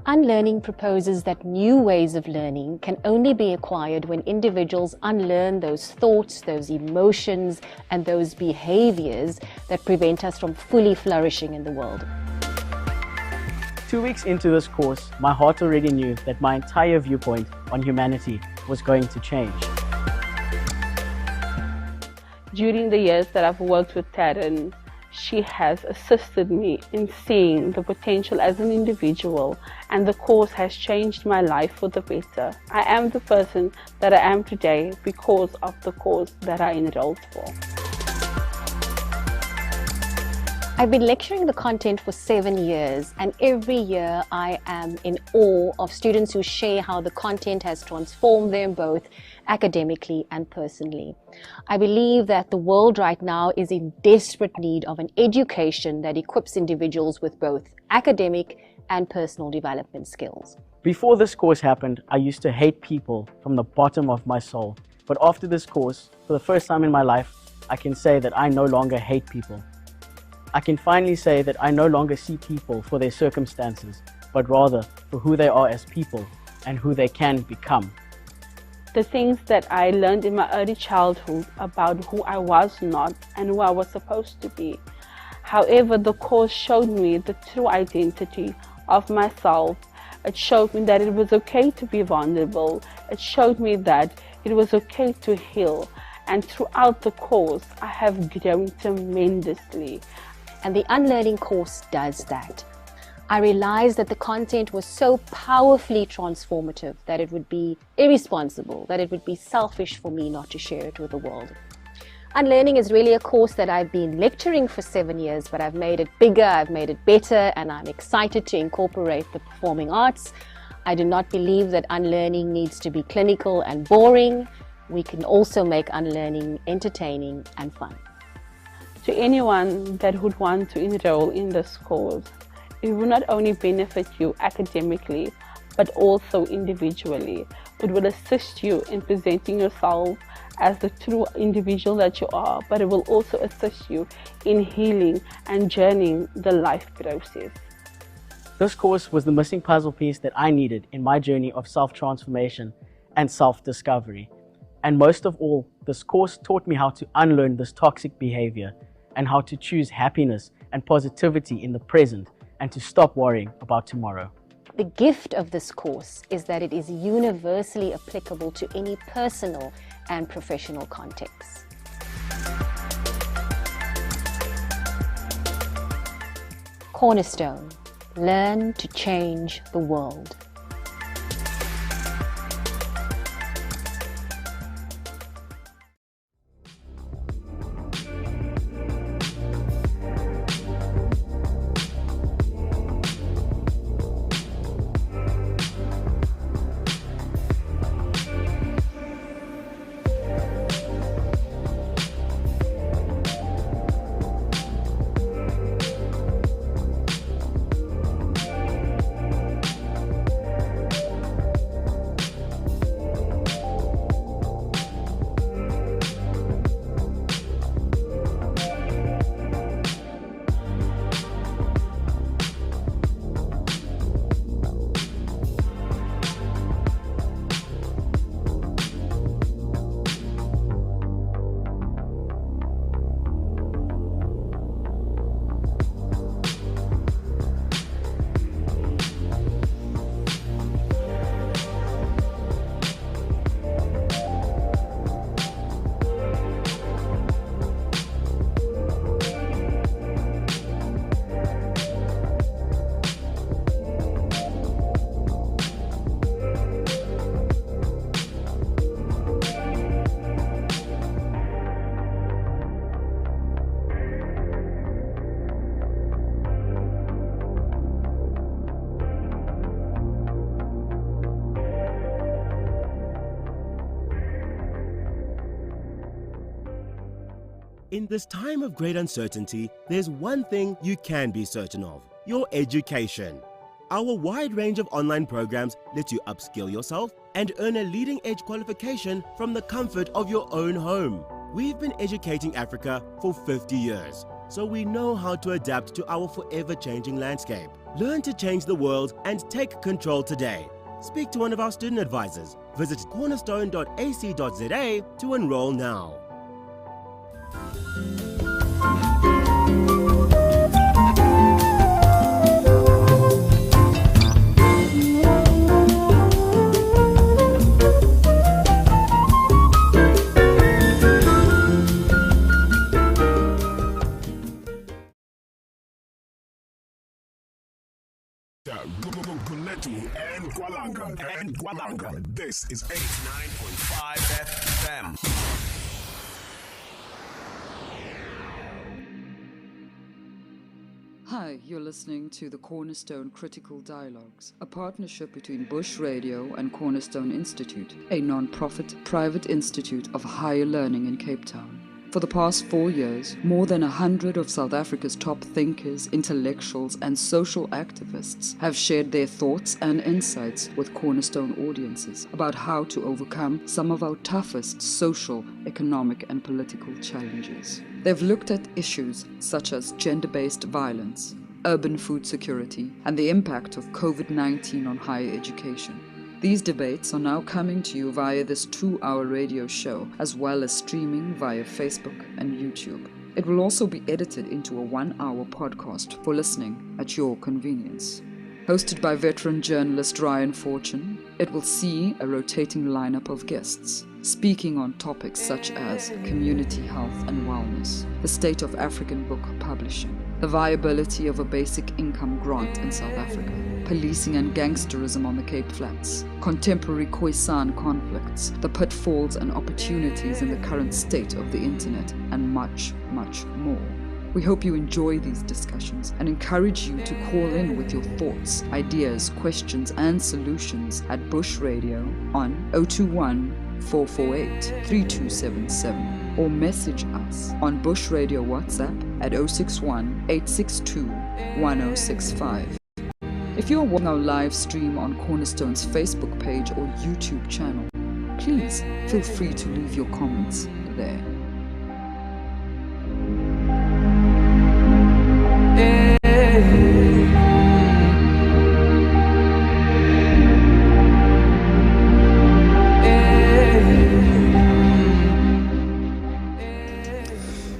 Unlearning proposes that new ways of learning can only be acquired when individuals unlearn those thoughts, those emotions, and those behaviors that prevent us from fully flourishing in the world. 2 weeks into this course, my heart already knew that my entire viewpoint on humanity was going to change. During the years that I've worked with Taryn, she has assisted me in seeing the potential as an individual, and the course has changed my life for the better. I am the person that I am today because of the course that I enrolled for. I've been lecturing the content for 7 years, and every year I am in awe of students who share how the content has transformed them both academically and personally. I believe that the world right now is in desperate need of an education that equips individuals with both academic and personal development skills. Before this course happened, I used to hate people from the bottom of my soul. But after this course, for the first time in my life, I can say that I no longer hate people. I can finally say that I no longer see people for their circumstances, but rather for who they are as people and who they can become. The things that I learned in my early childhood about who I was not and who I was supposed to be. However, the course showed me the true identity of myself. It showed me that it was okay to be vulnerable. It showed me that it was okay to heal. And throughout the course, I have grown tremendously. And the Unlearning course does that. I realized that the content was so powerfully transformative that it would be irresponsible, that it would be selfish for me not to share it with the world. Unlearning is really a course that I've been lecturing for 7 years, but I've made it bigger, I've made it better, and I'm excited to incorporate the performing arts. I do not believe that unlearning needs to be clinical and boring. We can also make unlearning entertaining and fun. To anyone that would want to enroll in this course, it will not only benefit you academically, but also individually. It will assist you in presenting yourself as the true individual that you are, but it will also assist you in healing and journeying the life process. This course was the missing puzzle piece that I needed in my journey of self-transformation and self-discovery. And most of all, this course taught me how to unlearn this toxic behavior and how to choose happiness and positivity in the present and to stop worrying about tomorrow. The gift of this course is that it is universally applicable to any personal and professional contexts. Cornerstone, learn to change the world. In this time of great uncertainty, there's one thing you can be certain of: your education. Our wide range of online programs let you upskill yourself and earn a leading-edge qualification from the comfort of your own home. We've been educating Africa for 50 years, so we know how to adapt to our forever-changing landscape. Learn to change the world and take control today. Speak to one of our student advisors. Visit cornerstone.ac.za to enroll now. And Gualanga. This is 89.5 FM. Hi, you're listening to the Cornerstone Critical Dialogues, a partnership between Bush Radio and Cornerstone Institute, a non-profit private institute of higher learning in Cape Town. For the past 4 years, more than 100 of South Africa's top thinkers, intellectuals, and social activists have shared their thoughts and insights with Cornerstone audiences about how to overcome some of our toughest social, economic, and political challenges. They've looked at issues such as gender-based violence, urban food security, and the impact of COVID-19 on higher education. These debates are now coming to you via this 2-hour radio show, as well as streaming via Facebook and YouTube. It will also be edited into a 1-hour podcast for listening at your convenience. Hosted by veteran journalist Ryan Fortune, it will see a rotating lineup of guests, speaking on topics such as community health and wellness, the state of African book publishing, the viability of a basic income grant in South Africa, policing and gangsterism on the Cape Flats, contemporary Khoisan conflicts, the pitfalls and opportunities in the current state of the internet, and much, much more. We hope you enjoy these discussions and encourage you to call in with your thoughts, ideas, questions, and solutions at Bush Radio on 021-448-3277 or message us on Bush Radio WhatsApp at 061-862-1065. If you're watching our live stream on Cornerstone's Facebook page or YouTube channel, please feel free to leave your comments there.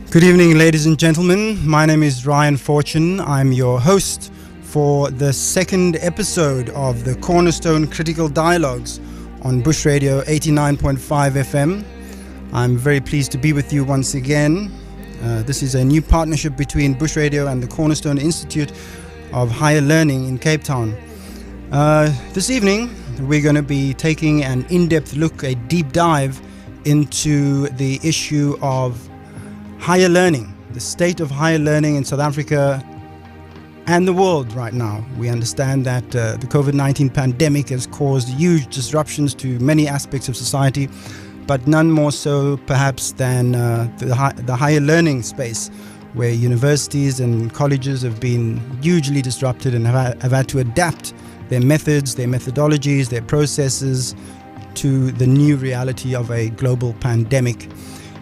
Good evening, ladies and gentlemen. My name is Ryan Fortune. I'm your host for the second episode of the Cornerstone Critical Dialogues on Bush Radio 89.5 FM. I'm very pleased to be with you once again. This is a new partnership between Bush Radio and the Cornerstone Institute of Higher Learning in Cape Town. This evening, we're going to be taking an in-depth look, a deep dive into the issue of higher learning, the state of higher learning in South Africa and the world right now. We understand that the COVID-19 pandemic has caused huge disruptions to many aspects of society, but none more so perhaps than the higher learning space, where universities and colleges have been hugely disrupted and have had to adapt their methods, their methodologies, their processes to the new reality of a global pandemic.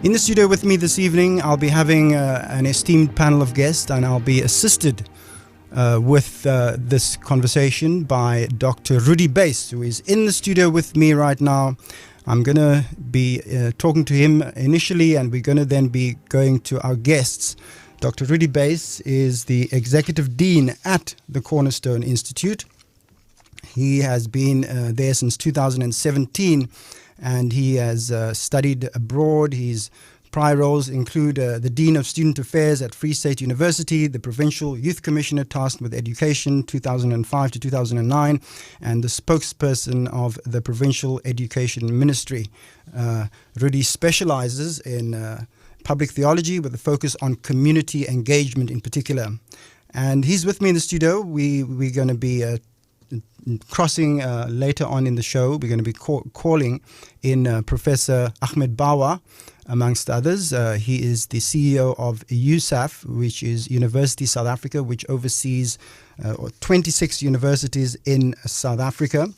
In the studio with me this evening, I'll be having an esteemed panel of guests, and I'll be assisted with this conversation by Dr. Rudy Bass, who is in the studio with me right now. I'm going to be talking to him initially, and we're going to then be going to our guests. Dr. Rudy Bass is the Executive Dean at the Cornerstone Institute. He has been there since 2017, and he has studied abroad. His prior roles include the Dean of Student Affairs at Free State University, the Provincial Youth Commissioner tasked with education 2005 to 2009, and the spokesperson of the Provincial Education Ministry. Rudy specializes in public theology with a focus on community engagement in particular. And he's with me in the studio. We're going to be crossing later on in the show. We're going to be calling in Professor Ahmed Bawa, amongst others. He is the CEO of USAF, which is University South Africa, which oversees 26 universities in South Africa.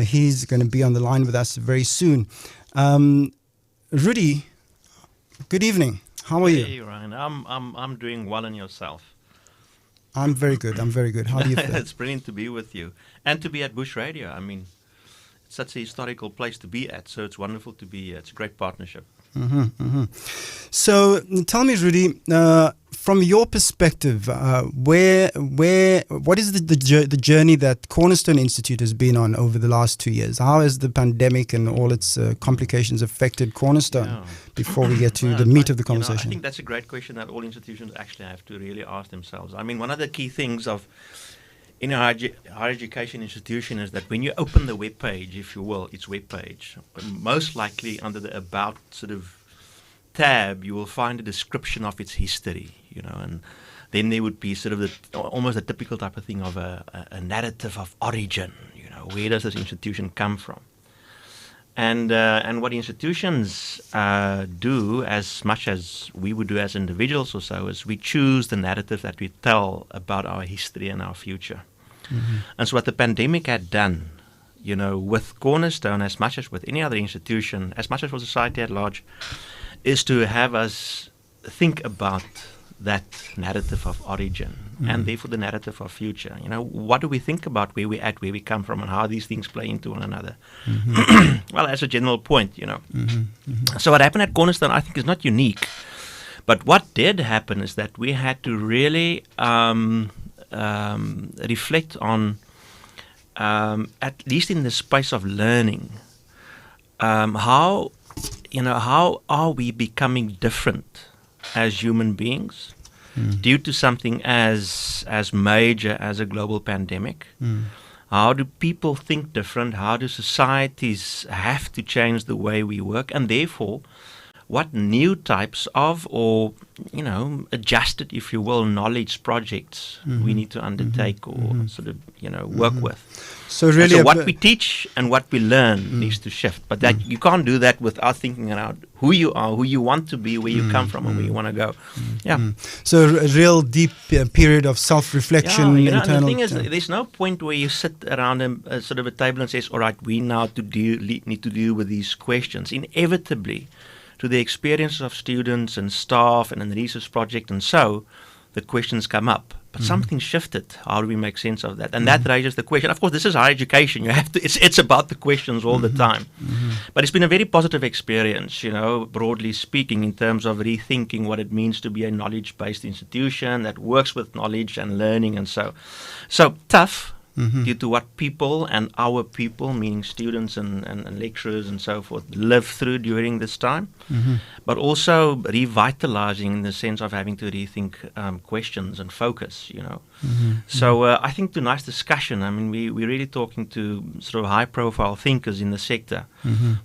He's going to be on the line with us very soon. Rudy, good evening. How are you? Hey, Ryan. I'm doing well, and yourself? I'm very good. How do you feel? It's brilliant to be with you and to be at Bush Radio. I mean, it's such a historical place to be at, so it's wonderful to be here. It's a great partnership. So tell me, Rudy, from your perspective, what is the journey that Cornerstone Institute has been on over the last 2 years? How has the pandemic and all its complications affected Cornerstone? Before we get to the meat of the conversation, I think that's a great question that all institutions actually have to really ask themselves. I mean, one of the key things in a higher education institution is that when you open the web page, if you will, its web page, most likely under the About sort of tab, you will find a description of its history, and then there would be sort of almost a typical type of thing of a narrative of origin, where does this institution come from? And what the institutions do, as much as we would do as individuals or so, is we choose the narrative that we tell about our history and our future. And so what the pandemic had done, with Cornerstone, as much as with any other institution, as much as for society at large, is to have us think about that narrative of origin and therefore the narrative of future. What do we think about where we're at, where we come from, and how these things play into one another? Well, as a general point, So what happened at Cornerstone, I think, is not unique. But what did happen is that we had to really reflect on, at least in the space of learning, how are we becoming different as human beings due to something as major as a global pandemic? How do people think different? How do societies have to change the way we work? And therefore, what new types of, or adjusted, if you will, knowledge projects we need to undertake or sort of work with? So really, so what we teach and what we learn needs to shift. But that you can't do that without thinking around who you are, who you want to be, where you come from, and where you want to go. So a real deep period of self-reflection. And internal. the thing is, there's no point where you sit around a sort of a table and says, "All right, we now need to deal with these questions." Inevitably, to the experiences of students and staff and in the research project and so, the questions come up. But something shifted. How do we make sense of that? And that raises the question. Of course, this is higher education. You have to. It's about the questions all the time. But it's been a very positive experience, broadly speaking, in terms of rethinking what it means to be a knowledge-based institution that works with knowledge and learning and so. So tough. Due to what people and our people, meaning students and lecturers and so forth, live through during this time, but also revitalizing in the sense of having to rethink questions and focus, So I think tonight's discussion, I mean, we're really talking to sort of high-profile thinkers in the sector,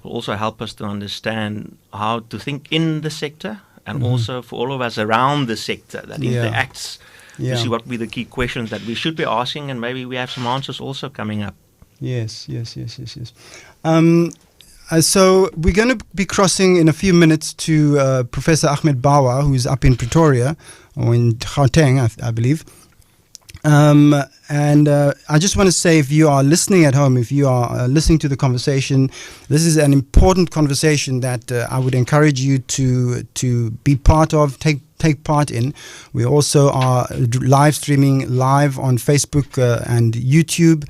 will also help us to understand how to think in the sector and also for all of us around the sector that interacts. To see what will be the key questions that we should be asking, and maybe we have some answers also coming up. Yes. So we're going to be crossing in a few minutes to Professor Ahmed Bawa, who's up in Pretoria, or in Gauteng, I believe. And I just want to say, if you are listening at home, if you are listening to the conversation, this is an important conversation that I would encourage you to be part of, take part in. We also are live streaming live on Facebook and YouTube.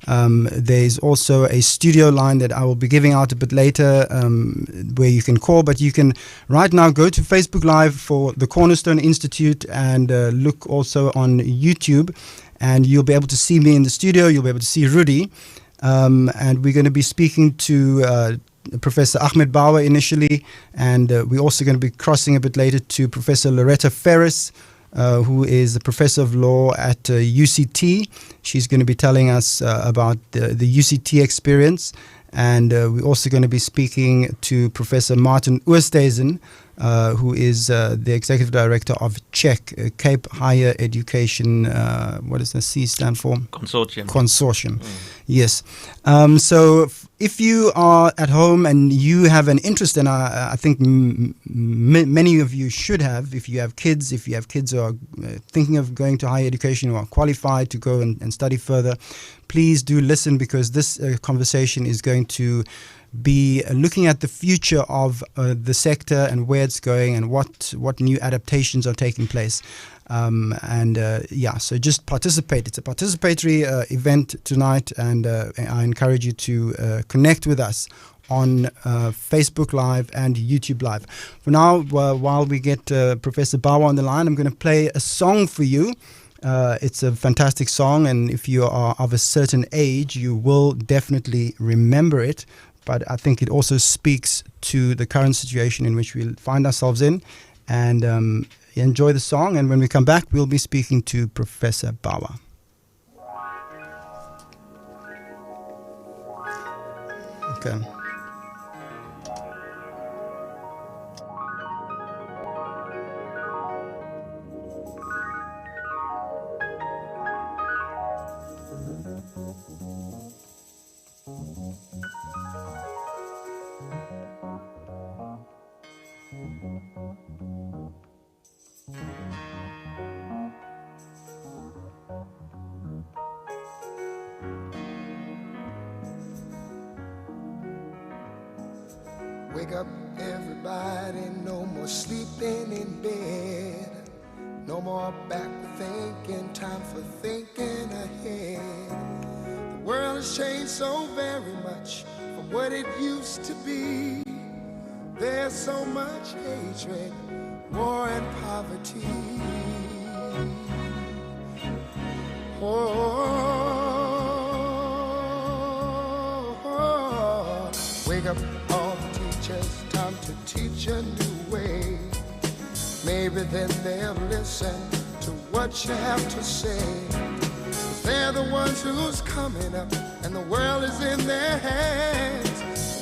There's also a studio line that I will be giving out a bit later where you can call, but you can right now go to Facebook Live for the Cornerstone Institute and look also on YouTube, and you'll be able to see me in the studio. You'll be able to see Rudy, and we're going to be speaking to Professor Ahmed Bawa initially, and we're also going to be crossing a bit later to Professor Loretta Feris, who is a professor of law at UCT. She's going to be telling us about the UCT experience. And we're also going to be speaking to Professor Martin Oosthuizen, who is the Executive Director of CHEC, Cape Higher Education, what does the C stand for? Consortium. Yes. So if you are at home and you have an interest, and I think many of you should have, if you have kids who are thinking of going to higher education or are qualified to go and study further, please do listen, because this conversation is going to be looking at the future of the sector and where it's going and what new adaptations are taking place. So just participate. It's a participatory event tonight, and I encourage you to connect with us on Facebook Live and YouTube Live. For now, while we get Professor Bawa on the line, I'm going to play a song for you. It's a fantastic song, and if you are of a certain age, you will definitely remember it. But I think it also speaks to the current situation in which we find ourselves in. And enjoy the song, and when we come back, we'll be speaking to Professor Bawa. Okay. Wake up, everybody, no more sleeping in bed. No more backward thinking, time for thinking ahead. The world has changed so very much from what it used to be. There's so much hatred, war and poverty. Wake up, all the teachers, time to teach a new way. Maybe then they'll listen to what you have to say. 'Cause they're the ones who's coming up, and the world is in their hands.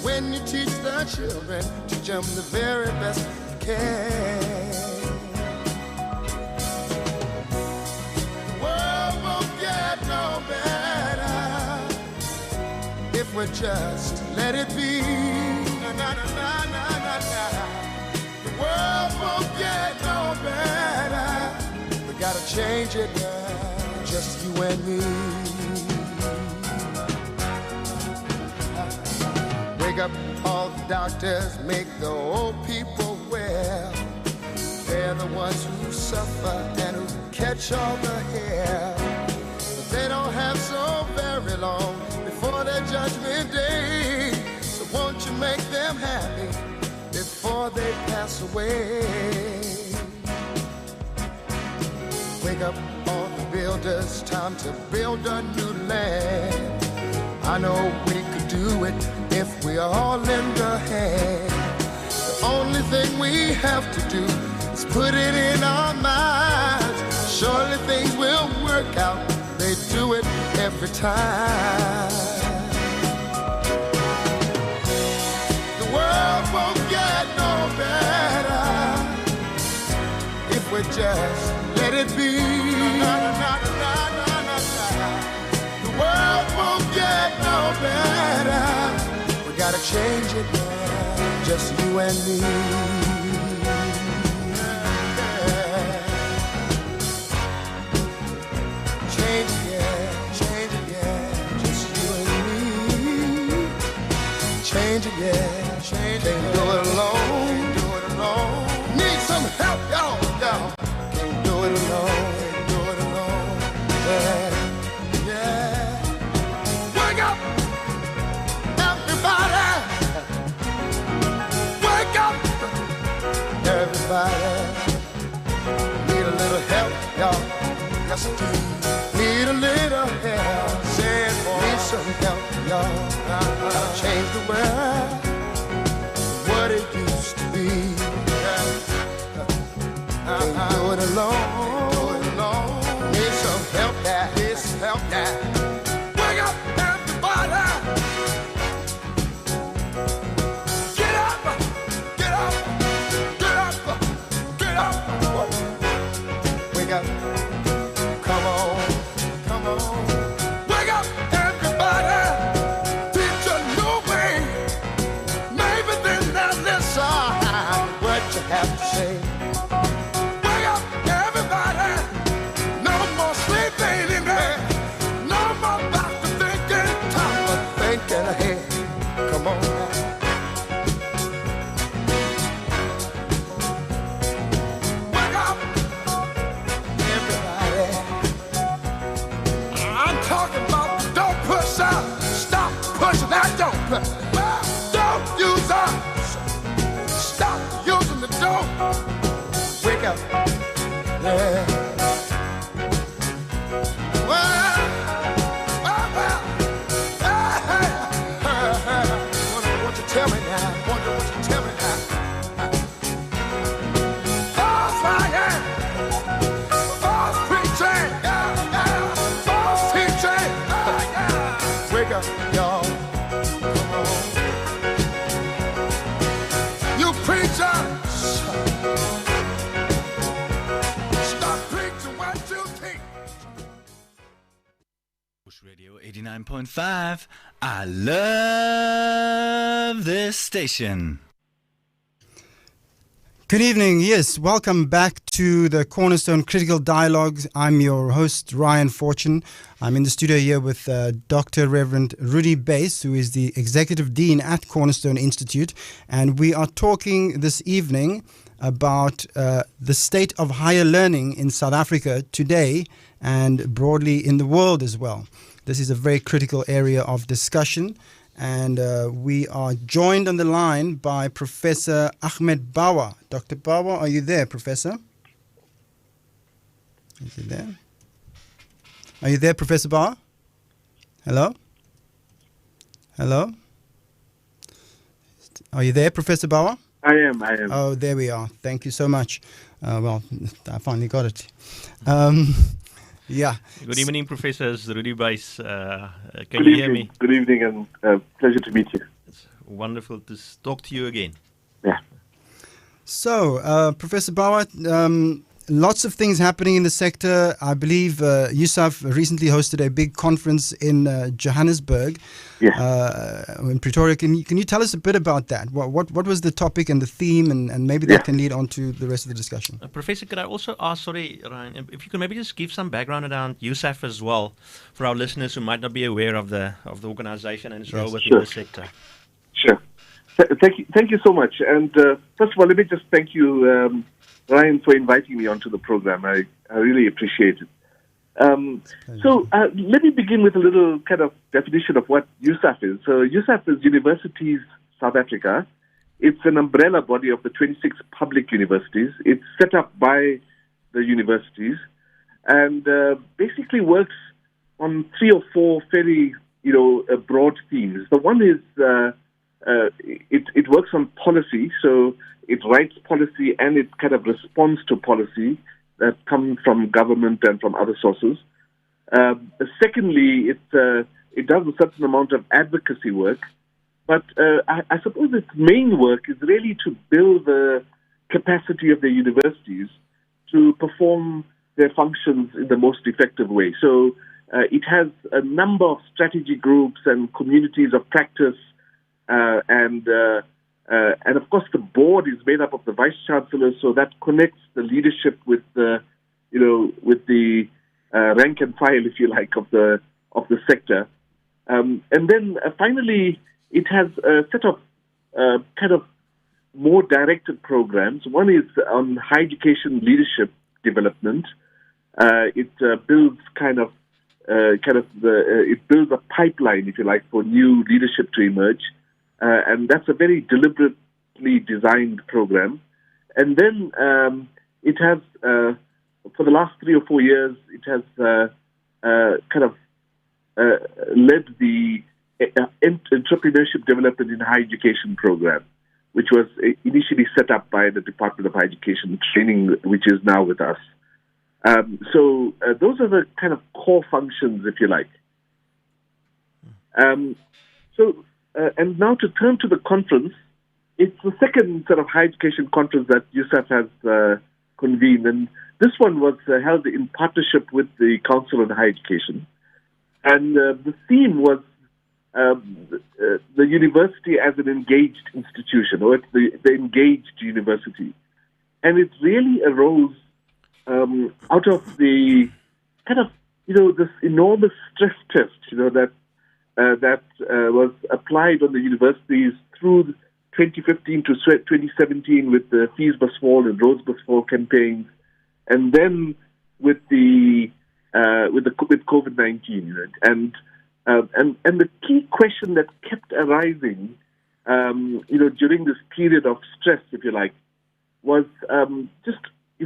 When you teach the children, teach them the very best you can. The world won't get no better if we just let it be. Na, na, na, na, na, na, na. The world won't get no better. We gotta change it now, just you and me. Wake up, all the doctors, make the old people well. They're the ones who suffer and who catch all the hair. But they don't have so very long before their judgment day. So won't you make them happy before they pass away? Wake up, all the builders, time to build a new land. I know we could do it if we all lend a hand. The only thing we have to do is put it in our minds. Surely things will work out. They do it every time. The world won't get no better if we just let it be. Na, na, na, na, na, na, na. The world won't get no better. We gotta change it now, just you and me. Change it, yeah, change it, yeah, just you and me. Change it, yeah, change it. Can't do it alone, can't do it alone. Need some help, y'all, y'all. Can't do it alone, can't do it alone. Yeah, yeah. Wake up, everybody. Wake up, everybody. Need a little help, y'all. Yes, I do. Need a little help. Say it, boy. Need some help, y'all. Gotta change the world, what it used to be. Can't do it alone. Need some help, that. Need some help, that. Wake up, everybody. Get up, get up, get up, get up. Wake up. Come on, come on. Wake up, everybody. Teach a new way. Maybe then they'll listen what you have to say. Wake up, everybody. No more sleeping in bed. No more back to thinking. Time for thinking ahead. Come on now. Wake up, Yeah. Yeah. Well, what you tell me now? What you tell me now? False flying, false preaching, false teaching. Wake up, y'all. Come on. You preachers, stop preaching what you think. Bush Radio 89.5. I love this station. Good evening. Yes, welcome back to the Cornerstone Critical Dialogues. I'm your host, Ryan Fortune. I'm in the studio here with Dr. Reverend Rudy Bass, who is the Executive Dean at Cornerstone Institute. And we are talking this evening about the state of higher learning in South Africa today and broadly in the world as well. This is a very critical area of discussion. And we are joined on the line by Professor Ahmed Bawa. Dr. Bawa, are you there, Professor? Is he there? Are you there, Professor Bawa? Hello? Hello? Are you there, Professor Bawa? I am. Oh, there we are. Thank you so much. Well, I finally got it. Yeah. Good evening, Professors. Rudy Bass. Can Good you evening. hear me? Good evening, and pleasure to meet you. It's wonderful to talk to you again. Yeah. So, Professor Bawa, lots of things happening in the sector. I believe USAF recently hosted a big conference in Johannesburg, in Pretoria. Can you tell us a bit about that? What was the topic and the theme, and maybe that can lead on to the rest of the discussion? Professor, could I also ask, sorry, Ryan, if you could maybe just give some background around USAF as well for our listeners who might not be aware of the organization and its role within the sector. Sure. Thank you so much. And first of all, let me just thank you, Ryan, for inviting me onto the program. I really appreciate it. So let me begin with a little kind of definition of what USAF is. So USAF is Universities South Africa. It's an umbrella body of the 26 public universities. It's set up by the universities and basically works on 3 or 4 very, broad themes. The one is it works on policy, so it writes policy and it kind of responds to policy that come from government and from other sources. Secondly, it does a certain amount of advocacy work, but I suppose its main work is really to build the capacity of the universities to perform their functions in the most effective way. So it has a number of strategy groups and communities of practice, and of course the board is made up of the Vice-Chancellor, so that connects the leadership with the rank and file, if you like, of the sector. And then finally, it has a set of kind of more directed programs. One is on higher education leadership development. It builds it builds a pipeline, if you like, for new leadership to emerge. And that's a very deliberately designed program. And then it has, for the last 3 or 4 years, it has led the entrepreneurship development in higher education program, which was initially set up by the Department of Higher Education Training, which is now with us. So those are the kind of core functions, if you like. And now to turn to the conference, it's the second sort of higher education conference that USAF has convened, and this one was held in partnership with the Council on Higher Education. And the theme was the university as an engaged institution, or it's the engaged university. And it really arose out of the kind of, this enormous stress test, that was applied on the universities through 2015 to 2017 with the Fees Must Fall and Roads Must Fall campaigns, and then with COVID-19, and the key question that kept arising, during this period of stress, if you like, was just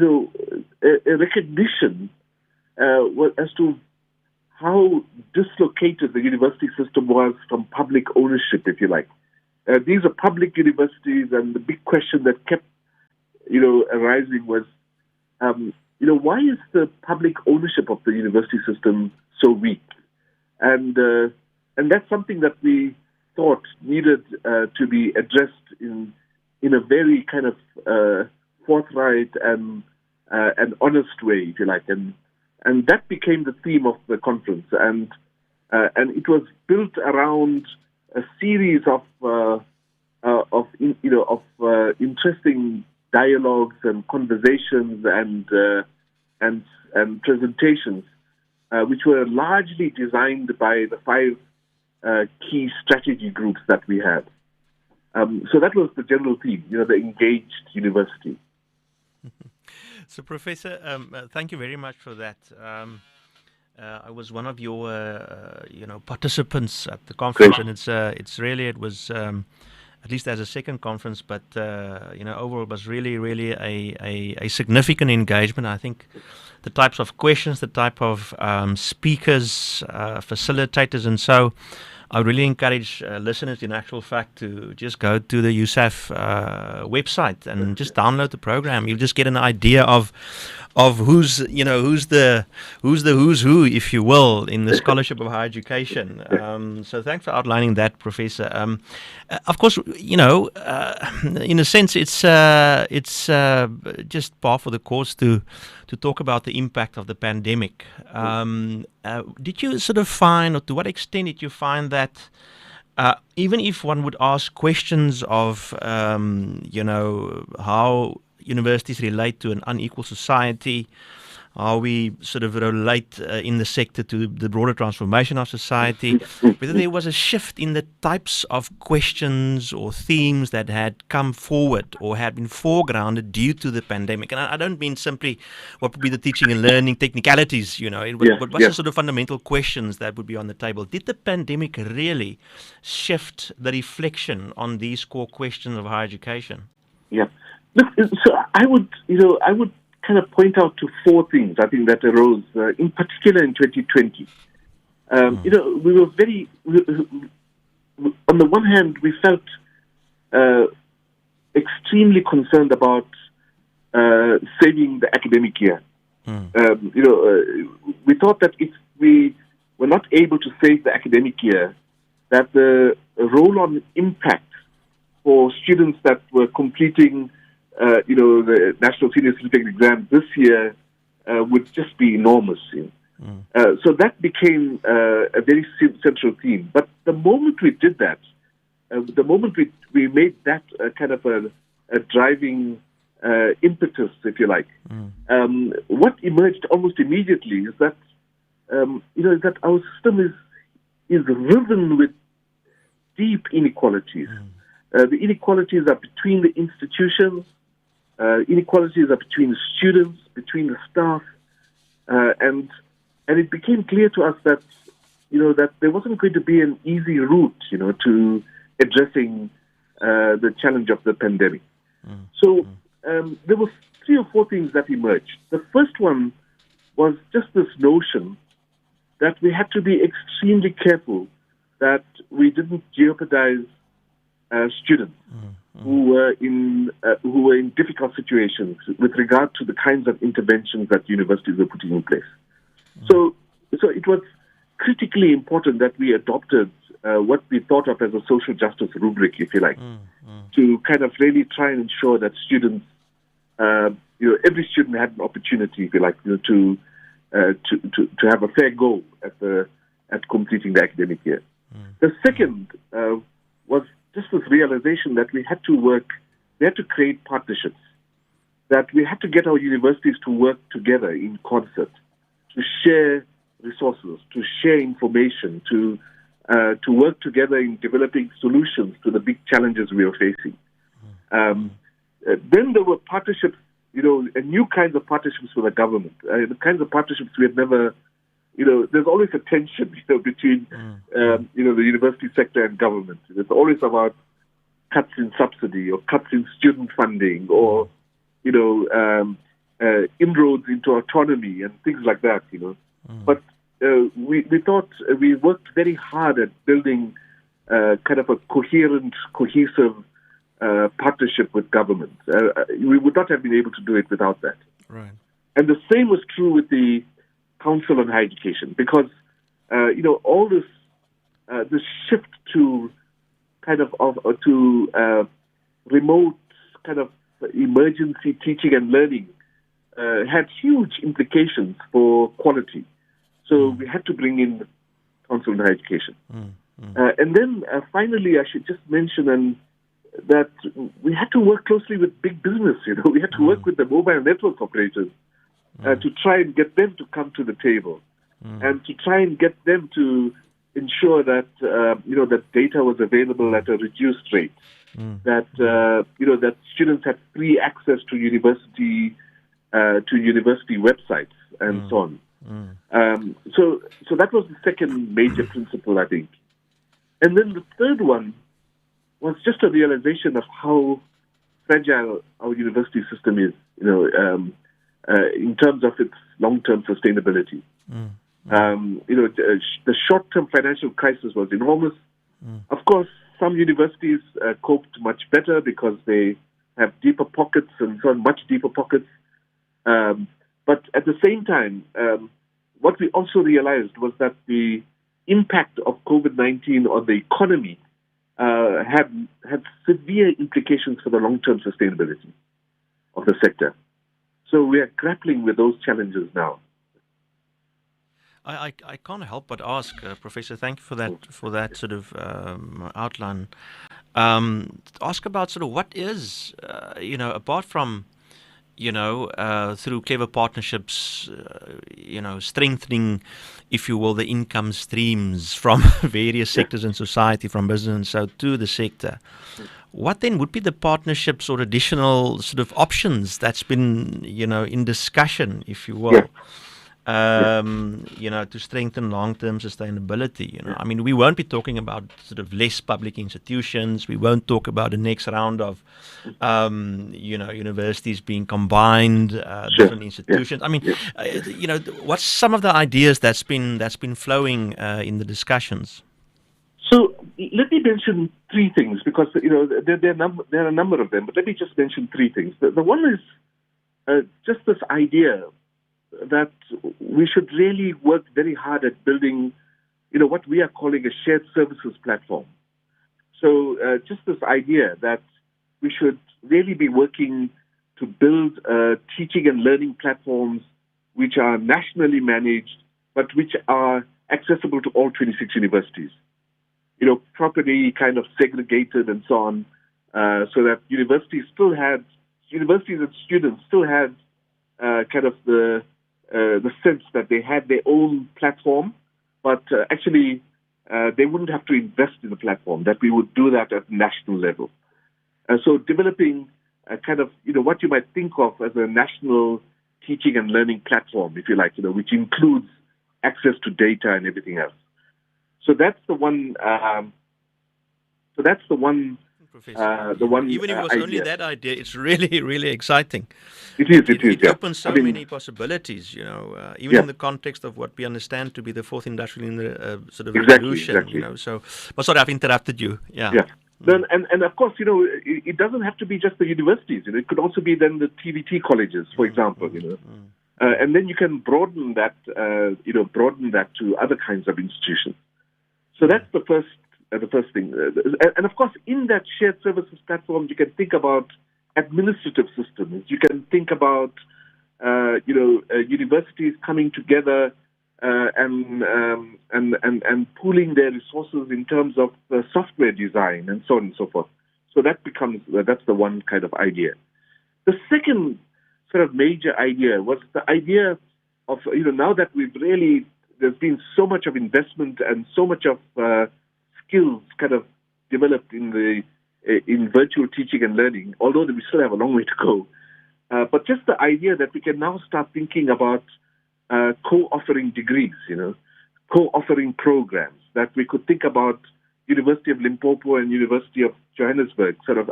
a recognition as to how dislocated the university system was from public ownership, if you like. These are public universities, and the big question that kept, arising was, why is the public ownership of the university system so weak? And that's something that we thought needed to be addressed in a very kind of forthright and honest way, if you like. And that became the theme of the conference, and it was built around a series of interesting dialogues and conversations and presentations, which were largely designed by the 5 key strategy groups that we had. So that was the general theme, the engaged university. So, Professor, thank you very much for that. I was one of your, participants at the conference, and it was at least as a second conference, but overall it was really, really a significant engagement. I think the types of questions, the type of speakers, facilitators, and so I would really encourage listeners, in actual fact, to just go to the USAF website and just download the program. You'll just get an idea of who's the who's who, if you will, in the scholarship of higher education. So thanks for outlining that, Professor. Of course, in a sense, it's just par for the course to talk about the impact of the pandemic. Did you sort of find, or to what extent did you find that even if one would ask questions of, how universities relate to an unequal society, how we sort of relate in the sector to the broader transformation of society, whether there was a shift in the types of questions or themes that had come forward or had been foregrounded due to the pandemic? And I don't mean simply what would be the teaching and learning technicalities, but what's the sort of fundamental questions that would be on the table? Did the pandemic really shift the reflection on these core questions of higher education? Yeah. Look, so I would kind of point out to 4 things I think that arose, in particular in 2020. We were very, on the one hand, we felt extremely concerned about saving the academic year. We thought that if we were not able to save the academic year, that the roll-on impact for students that were completing the National Senior Certificate exam this year would just be enormous. So that became a very central theme. But the moment we did that, the moment we made that kind of a driving impetus, if you like, what emerged almost immediately is that that our system is riven with deep inequalities. The inequalities are between the institutions. Inequalities are between the students, between the staff, and it became clear to us that that there wasn't going to be an easy route, to addressing the challenge of the pandemic. So there were 3 or 4 things that emerged. The first one was just this notion that we had to be extremely careful that we didn't jeopardize students who were in difficult situations with regard to the kinds of interventions that universities were putting in place. So it was critically important that we adopted what we thought of as a social justice rubric, if you like, to kind of really try and ensure that students, every student had an opportunity, if you like, to have a fair go at completing the academic year. The second was just this realization that we had to create partnerships, that we had to get our universities to work together in concert, to share resources, to share information, to work together in developing solutions to the big challenges we are facing. Then there were partnerships, new kinds of partnerships with the government, the kinds of partnerships we had never. There's always a tension, between, the university sector and government. It's always about cuts in subsidy or cuts in student funding or, inroads into autonomy and things like that, But we thought we worked very hard at building kind of a coherent, cohesive partnership with government. We would not have been able to do it without that. Right. And the same was true with the Council on Higher Education, because all this shift to kind of remote kind of emergency teaching and learning had huge implications for quality. So we had to bring in Council on Higher Education. And then finally, I should just mention that we had to work closely with big business. We had to work with the mobile network operators to try and get them to come to the table and to try and get them to ensure that that data was available at a reduced rate, that that students had free access to university websites and so on. So that was the second major principle, I think. And then the third one was just a realization of how fragile our university system is, in terms of its long-term sustainability. The short-term financial crisis was enormous. Of course, some universities coped much better because they have deeper pockets and so on, much deeper pockets. But at the same time, what we also realized was that the impact of COVID-19 on the economy had severe implications for the long-term sustainability of the sector. So we are grappling with those challenges now. I can't help but ask, Professor, thank you for that sort of outline. Ask about sort of what is, apart from, through clever partnerships, strengthening, if you will, the income streams from various sectors in society, from business and so to the sector. What then would be the partnerships or additional sort of options that's been, in discussion, if you will? To strengthen long-term sustainability. I mean, we won't be talking about sort of less public institutions. We won't talk about the next round of, universities being combined, different institutions. I mean, what's some of the ideas that's been flowing in the discussions? So let me mention three things, because there are a number of them. But let me just mention three things. The one is just this idea that we should really work very hard at building, what we are calling a shared services platform. So just this idea that we should really be working to build teaching and learning platforms which are nationally managed, but which are accessible to all 26 universities, properly kind of segregated and so on, so that universities and students still had kind of the sense that they had their own platform, but actually they wouldn't have to invest in the platform, that we would do that at national level. So developing kind of, what you might think of as a national teaching and learning platform, if you like, which includes access to data and everything else. So that's the one. Professor, even if it was idea. only that idea, it's really, really exciting. It is. It opens so many possibilities, even in the context of what we understand to be the fourth industrial sort of revolution. Exactly. So, but sorry, I've interrupted you. Yeah. Then, and of course, it doesn't have to be just the universities. It could also be then the TVT colleges, for example. And then you can broaden that to other kinds of institutions. So that's the first thing. And of course, in that shared services platform, you can think about administrative systems. You can think about, universities coming together and pooling their resources in terms of software design and so on and so forth. So that's the one kind of idea. The second sort of major idea was the idea of, now that there's been so much of investment and so much of skills kind of developed in virtual teaching and learning, although we still have a long way to go. But just the idea that we can now start thinking about co-offering degrees, co-offering programs, that we could think about University of Limpopo and University of Johannesburg, sort of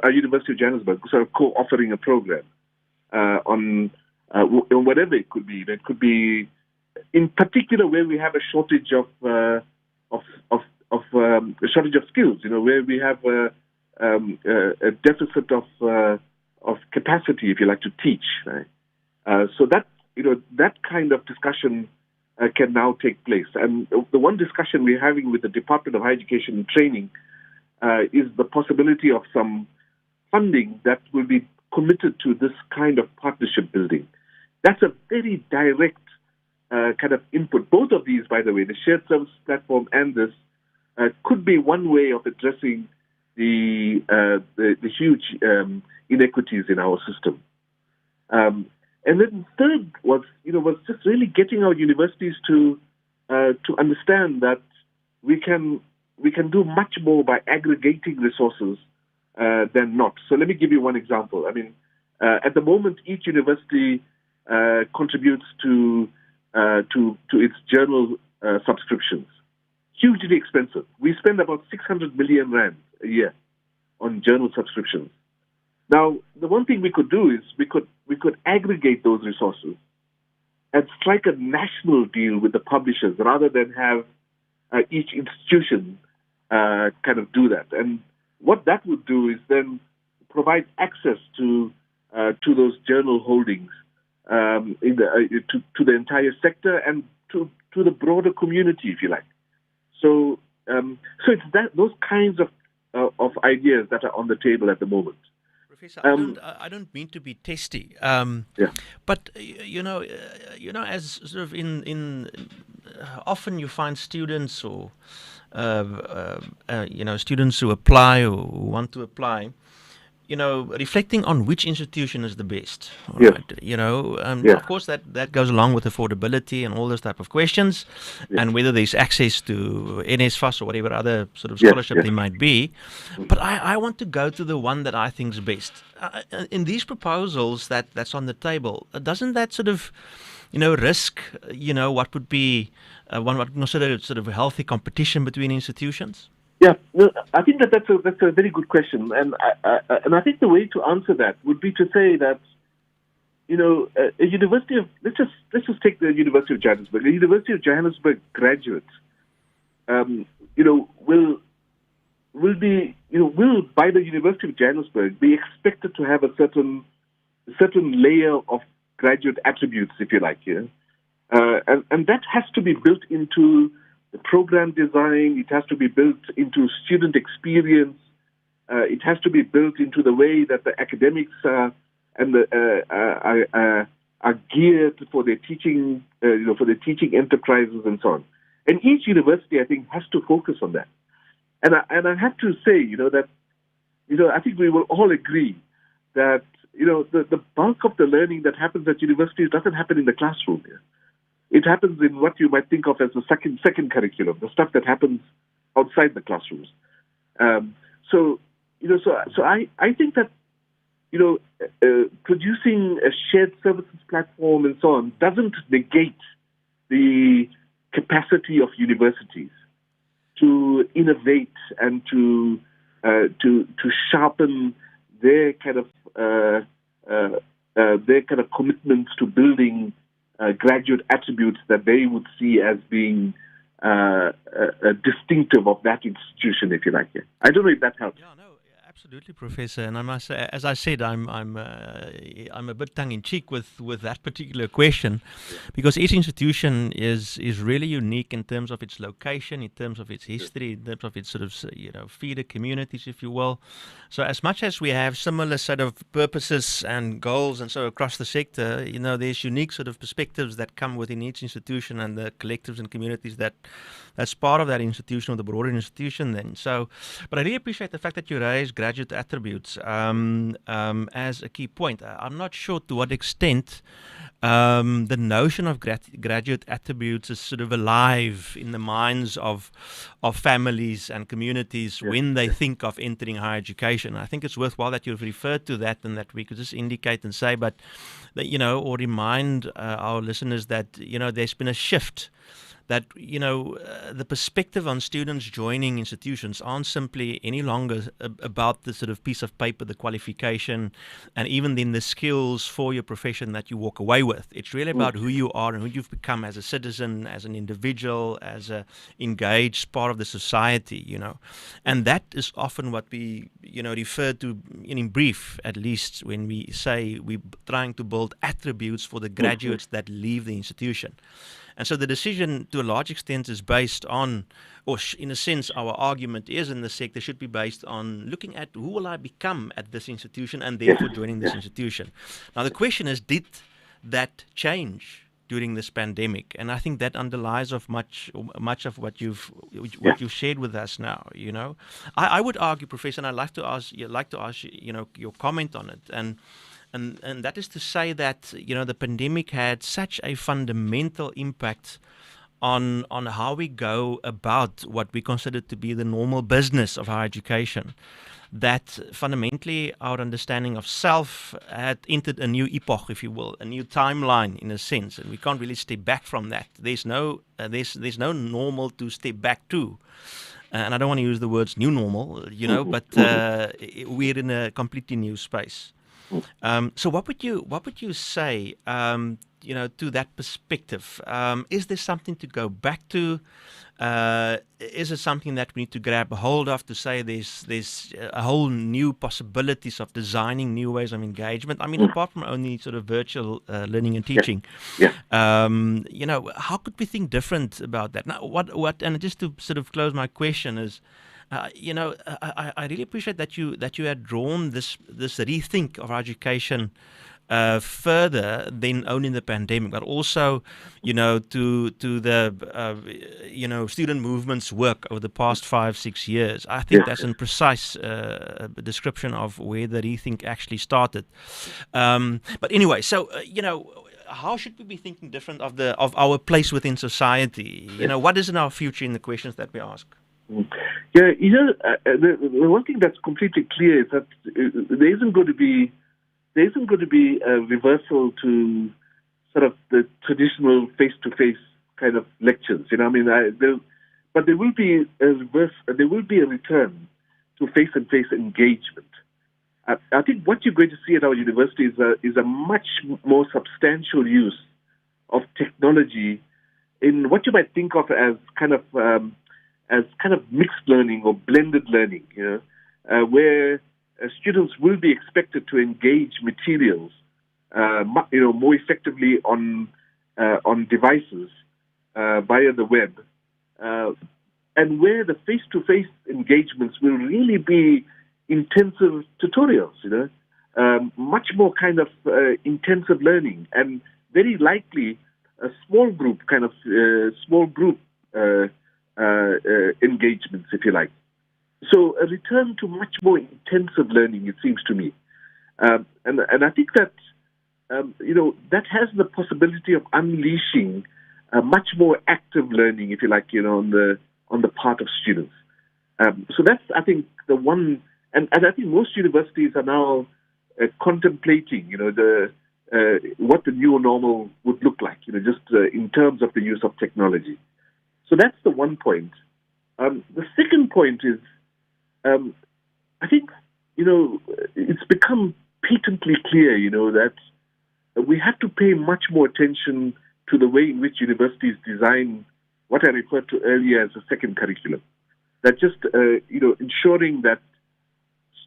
co-offering a program on whatever it could be. It could be, in particular, where we have a shortage of skills. Where we have a deficit of capacity, if you like, to teach. Right? So that kind of discussion can now take place. And the one discussion we're having with the Department of Higher Education and Training is the possibility of some funding that will be committed to this kind of partnership building. That's a very direct kind of input. Both of these, by the way, the shared service platform and this, could be one way of addressing the huge inequities in our system. And then third was just really getting our universities to understand that we can do much more by aggregating resources than not. So let me give you one example. I mean, at the moment, each university contributes to its journal subscriptions. Hugely expensive. We spend about 600 million rand a year on journal subscriptions. Now, the one thing we could do is we could aggregate those resources and strike a national deal with the publishers rather than have each institution kind of do that. And what that would do is then provide access to those journal holdings to the entire sector and to the broader community, if you like. So it's those kinds of ideas that are on the table at the moment. Professor, I don't mean to be testy, but as sort of in often you find students or students who apply or who want to apply, reflecting on which institution is the best. Of course that goes along with affordability and all those type of questions, and whether there's access to NSFAS or whatever other sort of scholarship there might be. But I want to go to the one that I think is best. In these proposals that's on the table, doesn't that sort of, risk, what would be one would consider sort of a healthy competition between institutions? Yeah, no, I think that's a very good question, and I think the way to answer that would be to say that a university of let's just take the University of Johannesburg. The University of Johannesburg graduates, will by the University of Johannesburg be expected to have a certain layer of graduate attributes, if you like, and that has to be built into the program design. It has to be built into student experience. It has to be built into the way that the academics are geared for their teaching, for their teaching enterprises and so on. And each university, I think, has to focus on that. And I have to say, that I think we will all agree that the bulk of the learning that happens at universities doesn't happen in the classroom. It happens in what you might think of as the second curriculum, the stuff that happens outside the classrooms. So I think that producing a shared services platform and so on doesn't negate the capacity of universities to innovate and to sharpen their kind of commitments to building graduate attributes that they would see as being distinctive of that institution, if you like. I don't know if that helps. Yeah, no, absolutely, Professor. And I must say, as I said, I'm a bit tongue-in-cheek with that particular question, because each institution is really unique in terms of its location, in terms of its history, in terms of its sort of feeder communities, if you will. So as much as we have similar sort of purposes and goals and so across the sector, there's unique sort of perspectives that come within each institution and the collectives and communities that's part of that institution or the broader institution then. So, but I really appreciate the fact that you raised graduate attributes as a key point. I'm not sure to what extent the notion of graduate attributes is sort of alive in the minds of families and communities when they think of entering higher education. I think it's worthwhile that you've referred to that and that we could just indicate and say, but that, or remind our listeners that, there's been a shift that, the perspective on students joining institutions aren't simply any longer about the sort of piece of paper, the qualification, and even then the skills for your profession that you walk away with. It's really about who you are and who you've become as a citizen, as an individual, as a engaged part of the society, And that is often what we, refer to in brief, at least, when we say we're trying to build attributes for the graduates that leave the institution. And so the decision, to a large extent, is based on, or in a sense, our argument is in the sector should be based on looking at who will I become at this institution and therefore joining this institution. Now, the question is, did that change during this pandemic? And I think that underlies of much of what you've shared with us now. I would argue, Professor, and I'd like to ask your comment on it. And that is to say that, the pandemic had such a fundamental impact on how we go about what we consider to be the normal business of higher education, that fundamentally our understanding of self had entered a new epoch, if you will, a new timeline in a sense, and we can't really step back from that. There's no normal to step back to. And I don't want to use the words new normal, but we're in a completely new space. So what would you say, to that perspective? Is there something to go back to? Is it something that we need to grab a hold of to say there's a whole new possibilities of designing new ways of engagement? I mean, apart from only sort of virtual learning and teaching, how could we think different about that? Now, what? And just to sort of close my question is, I really appreciate that you had drawn this rethink of our education further than only the pandemic, but also, to the student movement's work over the past 5-6 years. I think that's a precise description of where the rethink actually started. But anyway, so how should we be thinking different of our place within society? What is in our future in the questions that we ask? Yeah, the one thing that's completely clear is that there isn't going to be a reversal to sort of the traditional face-to-face kind of lectures. But there will be a reverse. There will be a return to face-to-face engagement. I think what you're going to see at our university is a much more substantial use of technology in what you might think of as kind of mixed learning or blended learning, where students will be expected to engage materials, more effectively on devices via the web, and where the face-to-face engagements will really be intensive tutorials, much more kind of intensive learning, and very likely a small group engagements, if you like. So a return to much more intensive learning, it seems to me, and I think that that has the possibility of unleashing much more active learning, if you like, on the part of students. So that's, I think, the one, and I think most universities are now contemplating, what the new normal would look like, just in terms of the use of technology. So that's the one point. The second point is, I think, it's become patently clear, that we have to pay much more attention to the way in which universities design what I referred to earlier as a second curriculum. That just, ensuring that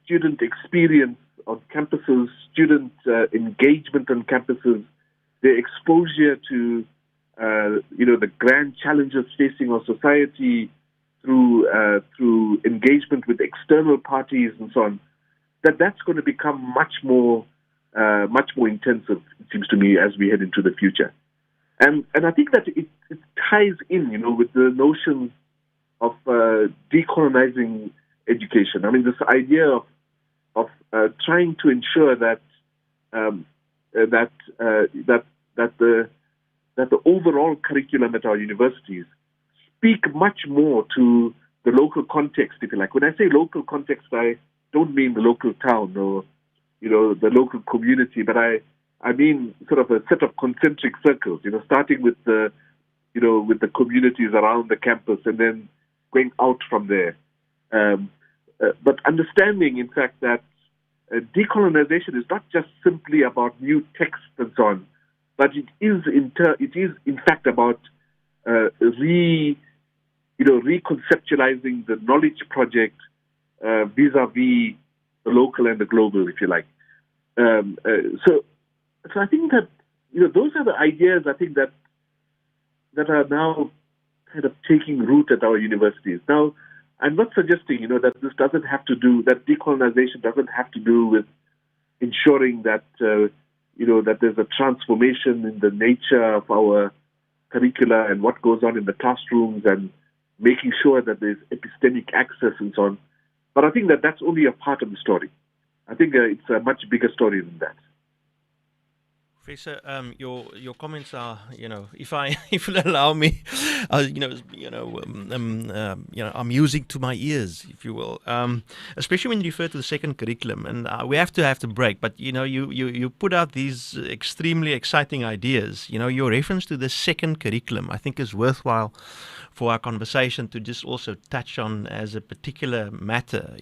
student experience on campuses, student engagement on campuses, their exposure to, the grand challenges facing our society through engagement with external parties and so on, that's going to become much more intensive, it seems to me, as we head into the future. And I think that it ties in, with the notion of decolonizing education. I mean, this idea of trying to ensure that the overall curriculum at our universities speak much more to the local context, if you like. When I say local context, I don't mean the local town or the local community, but I mean sort of a set of concentric circles. Starting with the with the communities around the campus and then going out from there. But understanding, in fact, that decolonization is not just simply about new texts and so on, but it is in fact about reconceptualizing the knowledge project vis-a-vis the local and the global, if you like. So I think that those are the ideas I think that are now kind of taking root at our universities. Now, I'm not suggesting that this doesn't have to do, that decolonization doesn't have to do with ensuring that that there's a transformation in the nature of our curricula and what goes on in the classrooms and making sure that there's epistemic access and so on. But I think that that's only a part of the story. I think it's a much bigger story than that. Professor, your comments are, if you'll allow me, are music to my ears, if you will. Especially when you refer to the second curriculum, and we have to break. But you put out these extremely exciting ideas. Your reference to the second curriculum, I think, is worthwhile for our conversation to just also touch on as a particular matter.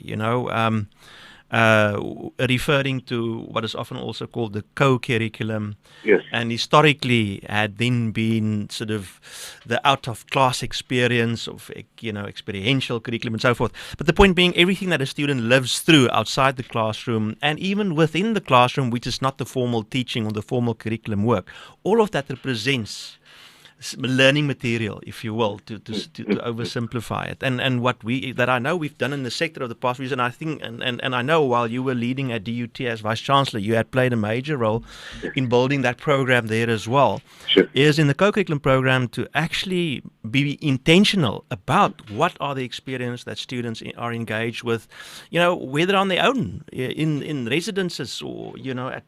Referring to what is often also called the co-curriculum, yes, and historically had then been sort of the out-of-class experience of experiential curriculum and so forth. But the point being, everything that a student lives through outside the classroom and even within the classroom, which is not the formal teaching or the formal curriculum work, all of that represents learning material, if you will, to oversimplify it, and what I know we've done in the sector of the past years, and I think, and I know while you were leading at DUT as Vice-Chancellor, you had played a major role in building that program there as well. Sure. Is in the co-curriculum program to actually be intentional about what are the experiences that students are engaged with, whether on their own, in residences or at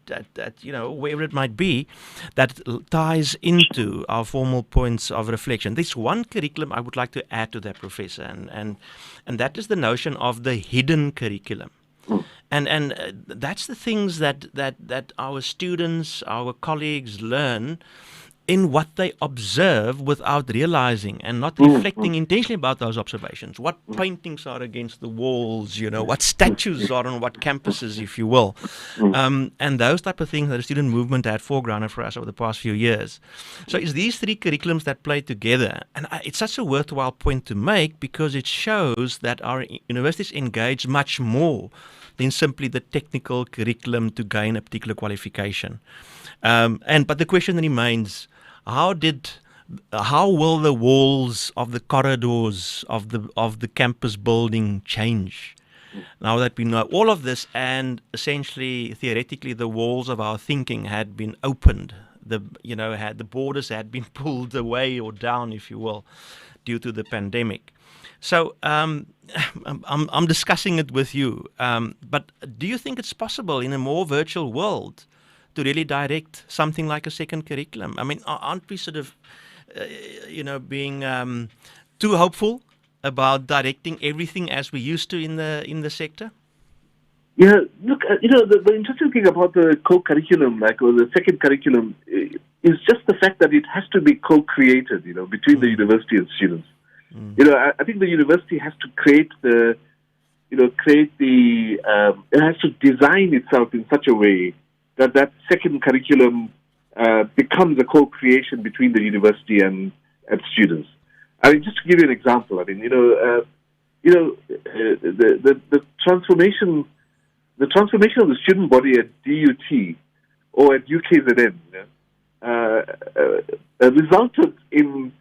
wherever it might be, that ties into our formal points of reflection. There's one curriculum I would like to add to that, Professor, and that is the notion of the hidden curriculum. And that's the things that our students, our colleagues learn in what they observe without realizing and not reflecting intentionally about those observations. What paintings are against the walls, what statues are on what campuses, if you will. And those type of things that the student movement had foregrounded for us over the past few years. So it's these three curriculums that play together. And it's such a worthwhile point to make because it shows that our universities engage much more than simply the technical curriculum to gain a particular qualification. But the question remains, how will the walls of the corridors of the campus building change now that we know all of this, and essentially theoretically the walls of our thinking had been opened, the borders had been pulled away or down, if you will, due to the pandemic. So I'm discussing it with you, but do you think it's possible in a more virtual world to really direct something like a second curriculum? I mean, aren't we sort of, being too hopeful about directing everything as we used to in the sector? Yeah, look, the interesting thing about the co-curriculum, or the second curriculum, is just the fact that it has to be co-created, between the university and students. I think the university has to create it has to design itself in such a way that second curriculum becomes a co-creation between the university and students. I mean, just to give you an example, the transformation of the student body at DUT or at UKZN resulted in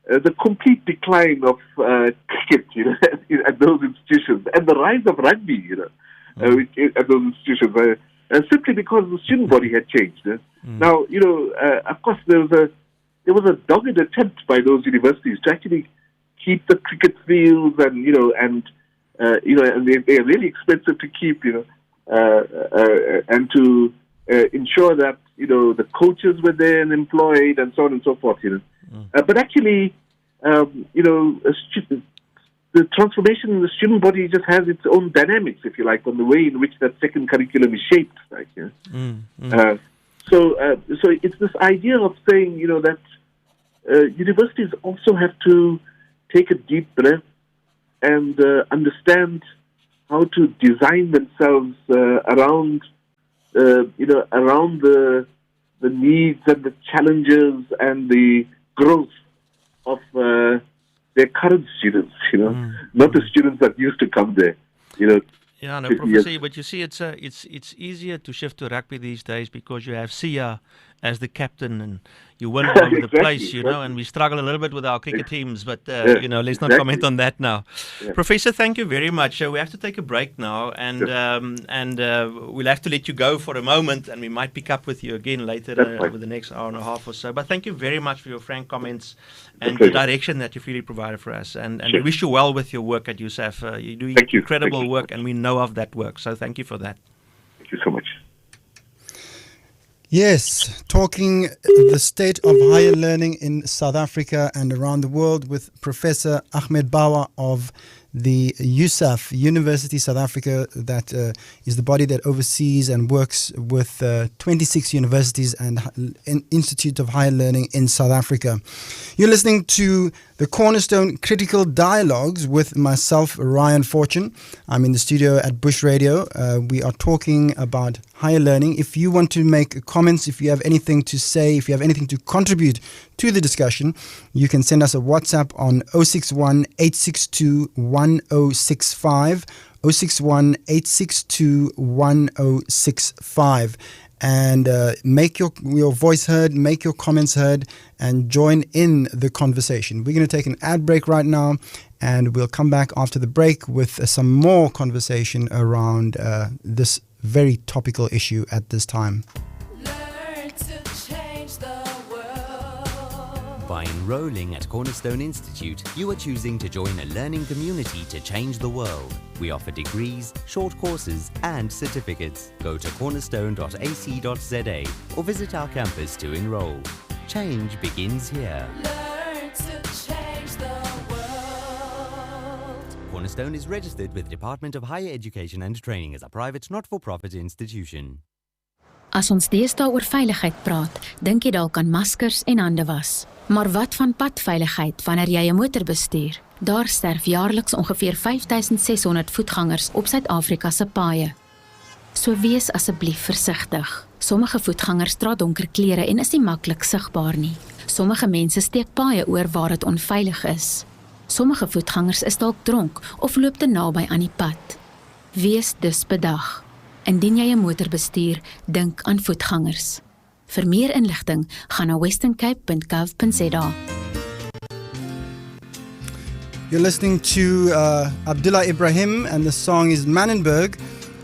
the complete decline of cricket, at those institutions, and the rise of rugby, at those institutions. Simply because the student body had changed. Now, of course, there was a dogged attempt by those universities to actually keep the cricket fields, and they're really expensive to keep, and to ensure that the coaches were there and employed, and so on and so forth. But actually, the transformation in the student body just has its own dynamics, if you like, on the way in which that second curriculum is shaped. So it's this idea of saying, that universities also have to take a deep breath and understand how to design themselves around the needs and the challenges and the growth of their current students. Not the students that used to come there. Yeah, no, Professor, but you see, it's easier to shift to rugby these days because you have Sia as the captain and you win all over the place, and we struggle a little bit with our cricket teams, but, let's not comment on that now. Yeah. Professor, thank you very much. We have to take a break now and we'll have to let you go for a moment and we might pick up with you again later over the next hour and a half or so. But thank you very much for your frank comments and the direction that you've really provided for us. And we wish you well with your work at USAF. You're doing incredible work and we know of that work. So thank you for that. Thank you so much. Yes, talking the state of higher learning in South Africa and around the world with Professor Ahmed Bawa of the USAF, University South Africa, that is the body that oversees and works with 26 universities and Institute of Higher Learning in South Africa. You're listening to the Cornerstone Critical Dialogues with myself, Ryan Fortune. I'm in the studio at Bush Radio. We are talking about higher learning. If you want to make comments, if you have anything to say, if you have anything to contribute to the discussion, you can send us a WhatsApp on 061 862 1065, 061 862 1065. And make your voice heard, make your comments heard, and join in the conversation. We're going to take an ad break right now, and we'll come back after the break with some more conversation around this very topical issue at this time. Learn to change the world. By enrolling at Cornerstone Institute, you are choosing to join a learning community to change the world. We offer degrees, short courses, and certificates. Go to cornerstone.ac.za or visit our campus to enroll. Change begins here. Learn to change the world. Cornerstone is registered with the Department of Higher Education and Training as a private, not-for-profit institution. As ons deesdae oor veiligheid praat, dink jy dalk aan maskers en hande was. Maar wat van padveiligheid wanneer jy 'n motor bestuur? Daar sterf jaarliks ongeveer 5600 voetgangers op Suid-Afrika se paaie. So wees asseblief versigtig. Sommige voetgangers dra donker klere en is nie maklik sigbaar nie. Sommige mense steek paaie oor waar dit onveilig is. Sommige voetgangers is dalk dronk of loop te naby aan die pad. Wees dus bedag. Indien jy 'n motor bestuur, dink aan voetgangers. Vir meer inligting, gaan na westerncape.gov.za. You're listening to Abdullah Ibrahim, and the song is Manenberg.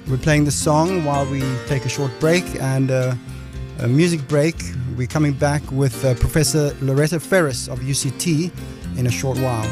We're playing the song while we take a short break and a music break. We're coming back with Professor Loretta Feris of UCT in a short while.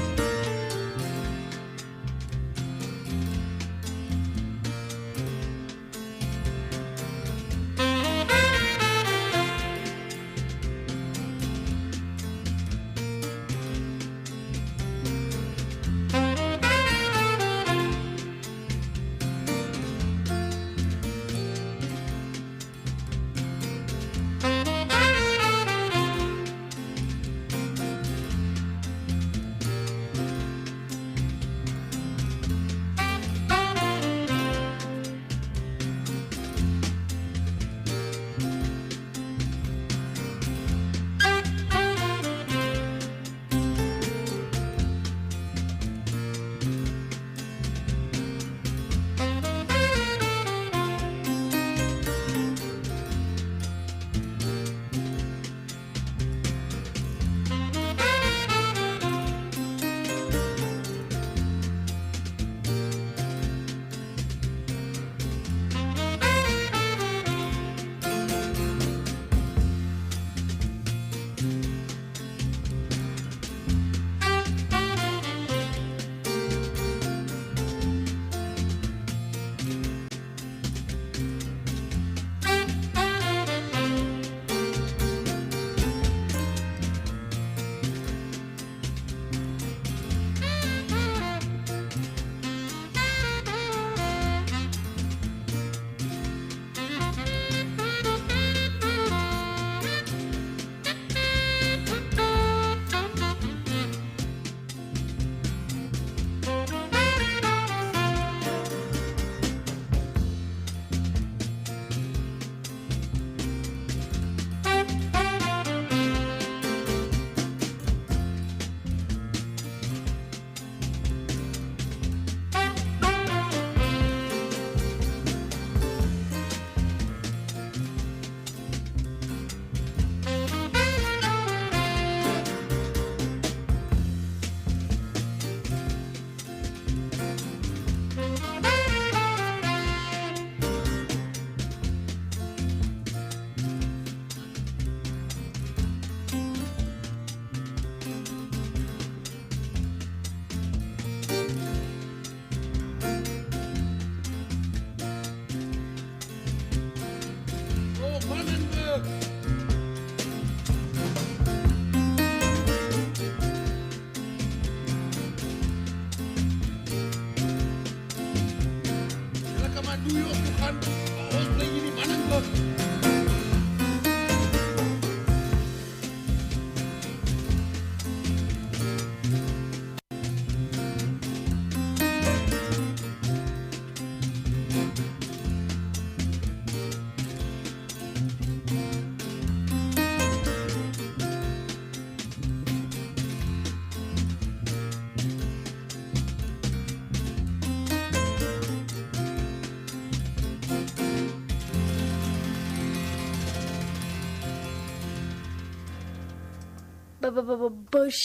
Bush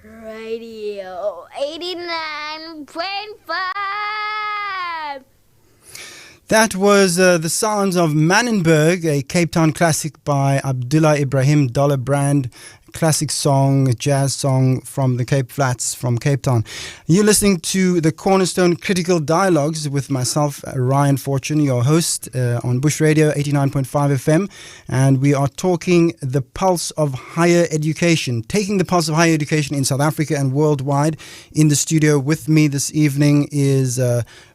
Radio 89.5. That was the sounds of Manenberg, a Cape Town classic by Abdullah Ibrahim Dollarbrand, classic song, a jazz song from the Cape Flats, from Cape Town. You're listening to the Cornerstone Critical Dialogues with myself, Ryan Fortune, your host on Bush Radio 89.5 FM, and we are talking the pulse of higher education, taking the pulse of higher education in South Africa and worldwide. In the studio with me this evening is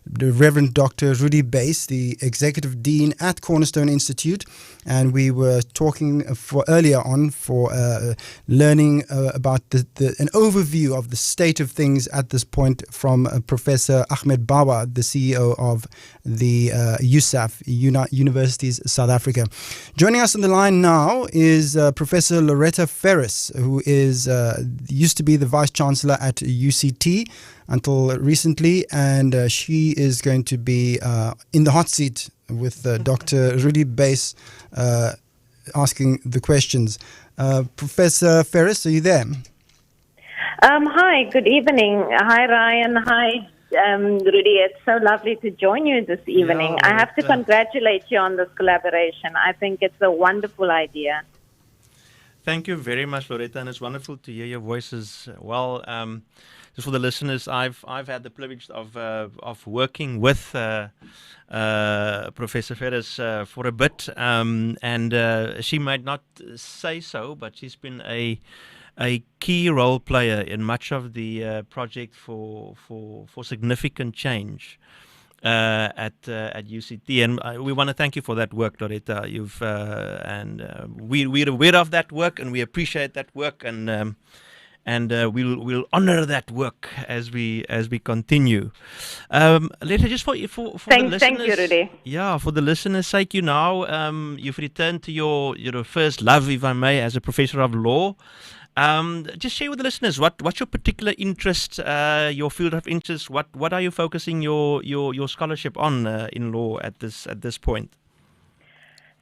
the Reverend Dr. Rudy Bass, the Executive Dean at Cornerstone Institute, and we were talking earlier on for learning about an overview of the state of things at this point from Professor Ahmed Bawa, the CEO of the USAF, Universities South Africa. Joining us on the line now is Professor Loretta Feris, who is used to be the Vice-Chancellor at UCT until recently, and she is going to be in the hot seat with Dr. Rudy Bass asking the questions. Professor Feris, are you there? Hi, good evening. Hi, Ryan. Hi, Rudy. It's so lovely to join you this evening. I have to congratulate you on this collaboration. I think it's a wonderful idea. Thank you very much, Loretta, and it's wonderful to hear your voices. Well, just for the listeners, I've had the privilege of working with Professor Feris for a bit, and she might not say so, but she's been a key role player in much of the project for significant change at UCT, and we want to thank you for that work, Loretta. We're aware of that work, and we appreciate that work, and we'll honor that work as we continue. Later, just for the listeners. Thank you, Rudy. Yeah, for the listeners' sake, you've returned to your first love, if I may, as a professor of law. Just share with the listeners what's your particular interest, your field of interest. What are you focusing your scholarship on in law at this point?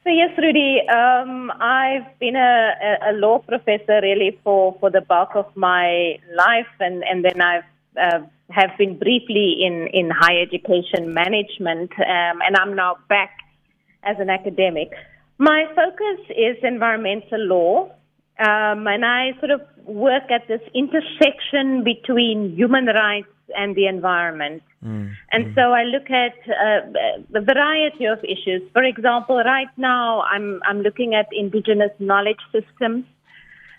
So yes, Rudy, I've been a law professor really for the bulk of my life, and then I've have been briefly in higher education management, and I'm now back as an academic. My focus is environmental law, and I sort of work at this intersection between human rights and the environment. And so I look at the variety of issues. For example, right now I'm looking at indigenous knowledge systems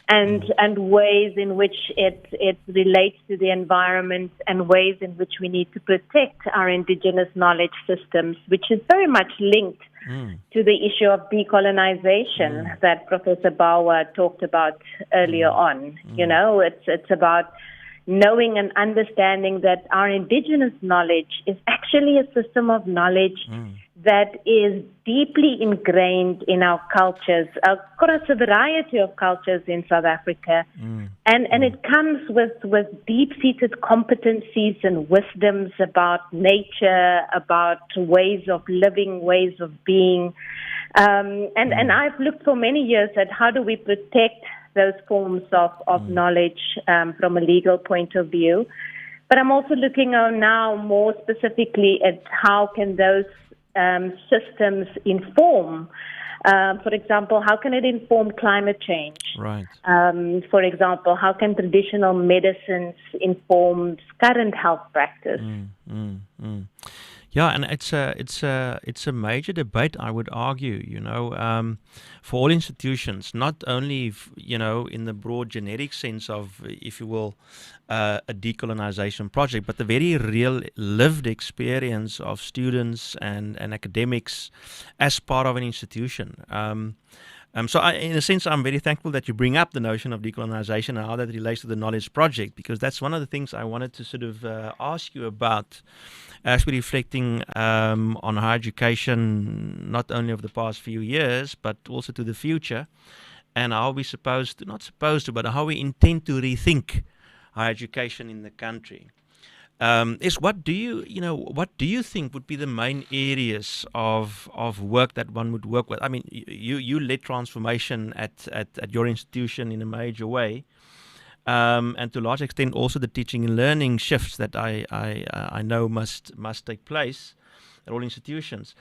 and ways in which it relates to the environment, and ways in which we need to protect our indigenous knowledge systems, which is very much linked to the issue of decolonization that Professor Bawa talked about earlier on. It's about knowing and understanding that our indigenous knowledge is actually a system of knowledge that is deeply ingrained in our cultures, across a variety of cultures in South Africa. And it comes with deep-seated competencies and wisdoms about nature, about ways of living, ways of being. And I've looked for many years at how do we protect those forms of knowledge from a legal point of view. But I'm also looking now more specifically at how can those systems inform. For example, how can it inform climate change? Right. For example, how can traditional medicines inform current health practice? Yeah, and it's a major debate, I would argue, for all institutions, not only, in the broad generic sense of, if you will, a decolonization project, but the very real lived experience of students and academics as part of an institution. So in a sense, I'm very thankful that you bring up the notion of decolonization and how that relates to the Knowledge Project, because that's one of the things I wanted to sort of ask you about as we're reflecting on higher education, not only of the past few years, but also to the future, and how we but how we intend to rethink higher education in the country. is what do you think would be the main areas of work that one would work with? I mean, you led transformation at your institution in a major way, and to a large extent also the teaching and learning shifts that I know must take place at all institutions.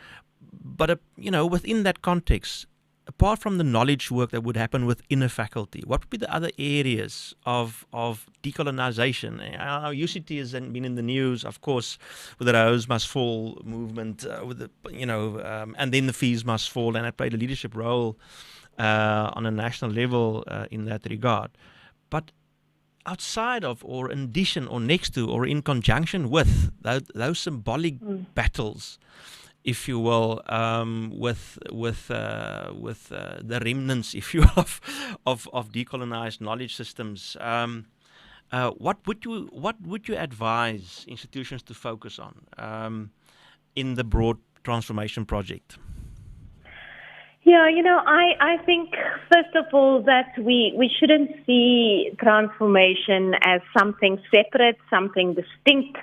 But within that context, apart from the knowledge work that would happen within a faculty, what would be the other areas of decolonization? I know UCT has been in the news, of course, with the Rose Must Fall movement, and then the fees must fall, and it played a leadership role on a national level in that regard. But outside of, or in addition, or next to, or in conjunction with those symbolic battles, if you will, with the remnants, if you will, of decolonized knowledge systems, what would you advise institutions to focus on in the broad transformation project? Yeah, I think, first of all, that we shouldn't see transformation as something separate, something distinct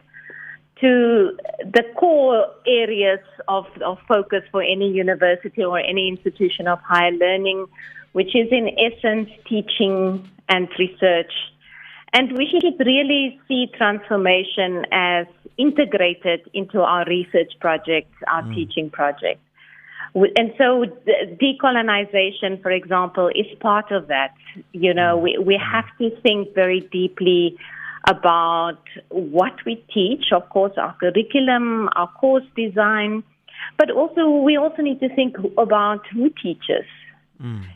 to the core areas of focus for any university or any institution of higher learning, which is in essence teaching and research. And we should really see transformation as integrated into our research project, our teaching project. And so decolonization, for example, is part of that. We have to think very deeply about what we teach, of course, our curriculum, our course design, but we also need to think about who teaches. And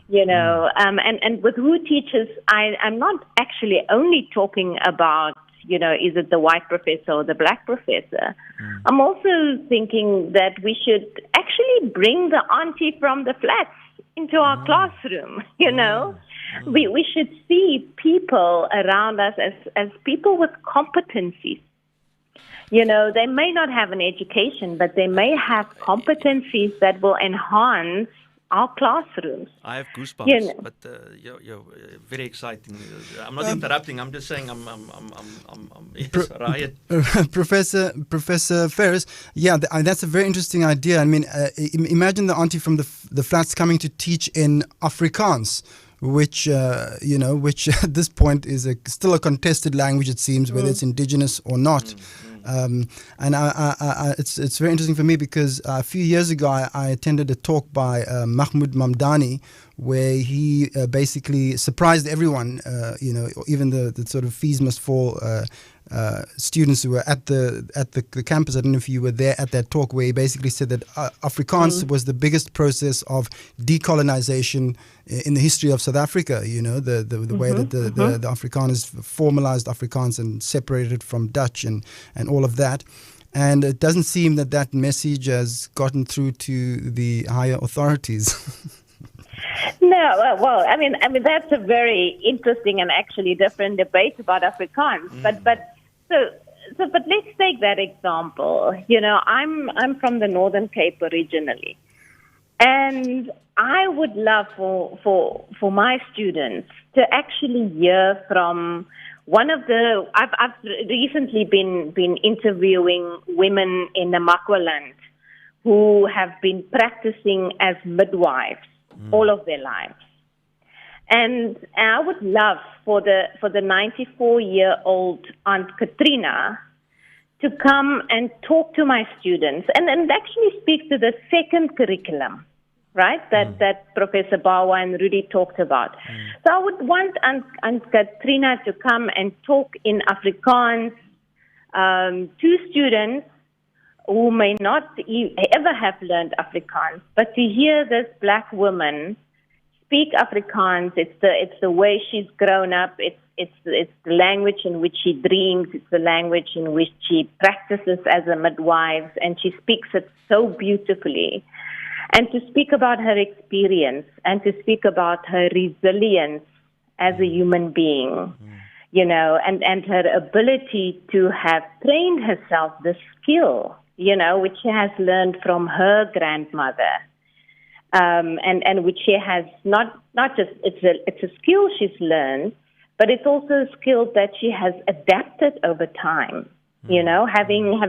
with who teaches, I'm not actually only talking about, is it the white professor or the black professor? I'm also thinking that we should actually bring the auntie from the flats into our classroom, We should see people around us as people with competencies. They may not have an education, but they may have competencies that will enhance our classrooms. I have goosebumps, but very exciting. I'm not interrupting. I'm just saying riot. Professor Feris, that's a very interesting idea. I mean, imagine the auntie from the flats coming to teach in Afrikaans, which at this point is still a contested language, it seems, whether it's indigenous or not. And it's very interesting for me because a few years ago I attended a talk by Mahmoud Mamdani where he basically surprised everyone, even the sort of fees must fall students who were at the campus. I don't know if you were there at that talk, where he basically said that Afrikaans was the biggest process of decolonization in the history of South Africa. The way that the Afrikaners formalized Afrikaans and separated from Dutch and all of that. And it doesn't seem that message has gotten through to the higher authorities. No, well, I mean that's a very interesting and actually different debate about Afrikaans. But let's take that example. I'm from the Northern Cape originally, and I would love for my students to actually hear from one of the. I've recently been interviewing women in the Makwaland who have been practicing as midwives all of their lives. And I would love for the 94-year-old Aunt Katrina to come and talk to my students and actually speak to the second curriculum, right, that Professor Bawa and Rudy talked about. So I would want Aunt Katrina to come and talk in Afrikaans to students who may not ever have learned Afrikaans, but to hear this black woman speak Afrikaans, it's the way she's grown up, it's the language in which she dreams, it's the language in which she practices as a midwife, and she speaks it so beautifully. And to speak about her experience and to speak about her resilience as a human being, and her ability to have trained herself the skill, which she has learned from her grandmother, and which she has not just it's a skill she's learned, but it's also a skill that she has adapted over time. you know, having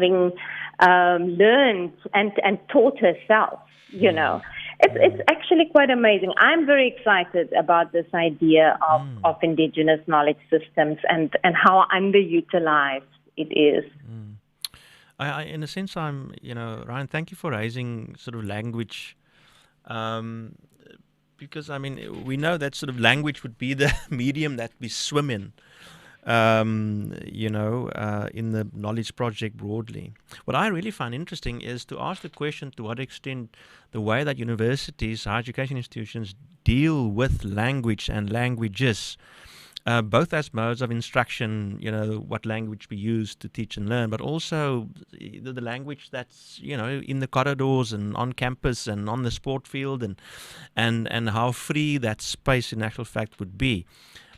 learned and taught herself, you know. It's actually quite amazing. I'm very excited about this idea of indigenous knowledge systems and how underutilized it is. I, in a sense, Ryan, thank you for raising sort of language, because, I mean, we know that sort of language would be the medium that we swim in, in the knowledge project broadly. What I really find interesting is to ask the question to what extent the way that universities, higher education institutions deal with language and languages, both as modes of instruction, what language we use to teach and learn, but also the language that's, in the corridors and on campus and on the sport field and how free that space in actual fact would be.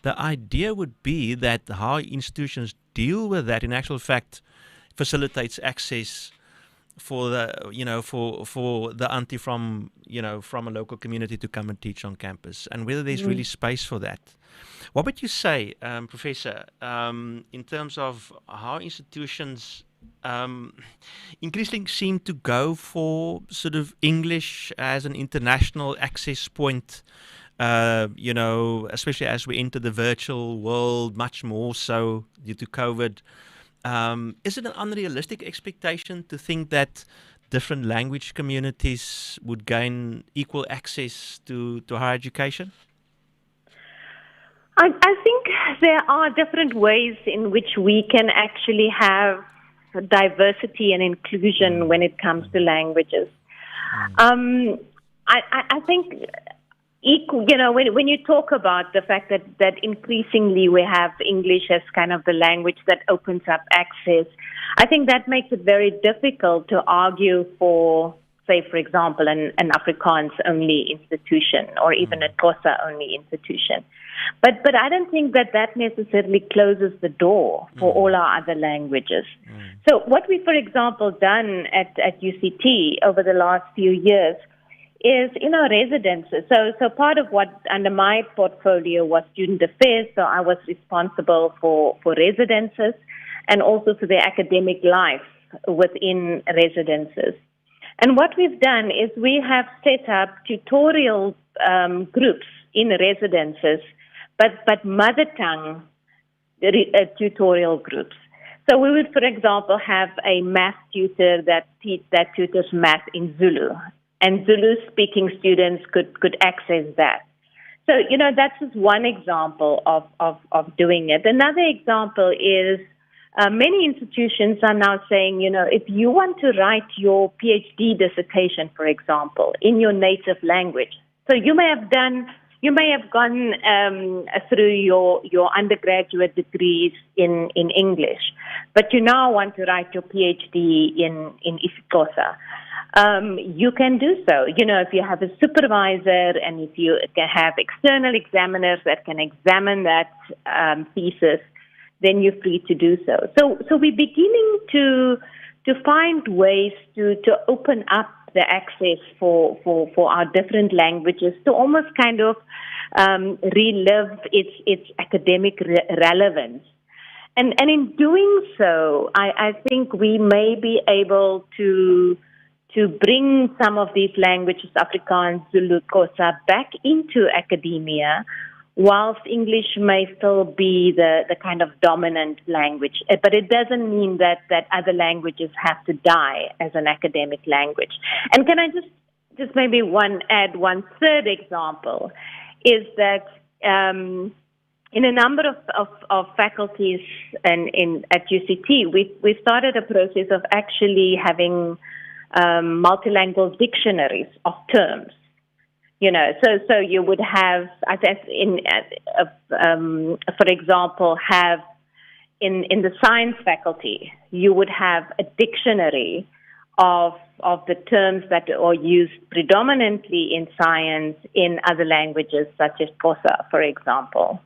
The idea would be that how institutions deal with that in actual fact facilitates access for the for the auntie from a local community to come and teach on campus, and whether there's really space for that. What would you say, Professor, in terms of how institutions increasingly seem to go for sort of English as an international access point, especially as we enter the virtual world much more so due to COVID? Is it an unrealistic expectation to think that different language communities would gain equal access to higher education? I think there are different ways in which we can actually have diversity and inclusion when it comes to languages. I think when you talk about the fact that increasingly we have English as kind of the language that opens up access, I think that makes it very difficult to argue for, say, for example, an Afrikaans-only institution or even a Xhosa-only institution. But I don't think that necessarily closes the door for all our other languages. So what we, for example, done at UCT over the last few years is in our residences. So part of what under my portfolio was student affairs, so I was responsible for residences and also for the academic life within residences. And what we've done is we have set up tutorial groups in residences, but mother tongue tutorial groups. So we would, for example, have a math tutor that tutors math in Zulu, and Zulu-speaking students could access that. So, that's just one example of doing it. Another example is many institutions are now saying, if you want to write your PhD dissertation, for example, in your native language, so you may have gone through your undergraduate degrees in English, but you now want to write your PhD in isiXhosa. You can do so. If you have a supervisor and if you can have external examiners that can examine that thesis, then you're free to do so. So we're beginning to find ways to open up the access for our different languages to almost kind of relive its academic relevance. And in doing so, I think we may be able to bring some of these languages, Afrikaans, Zulu, Xhosa, back into academia, whilst English may still be the kind of dominant language. But it doesn't mean that other languages have to die as an academic language. And can I just maybe add one third example, is that in a number of faculties and at UCT, we started a process of actually having multilingual dictionaries of terms. So you would have, for example, have in the science faculty, you would have a dictionary of the terms that are used predominantly in science in other languages, such as Xhosa, for example.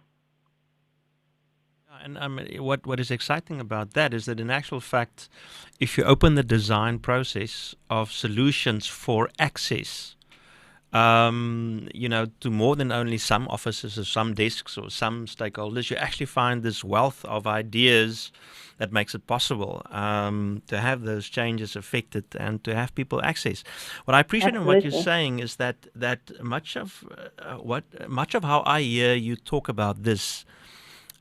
And what is exciting about that is that in actual fact, if you open the design process of solutions for access to more than only some offices or some desks or some stakeholders. You actually find this wealth of ideas that makes it possible to have those changes affected and to have people access. What I appreciate in what you're saying is that much of how I hear you talk about this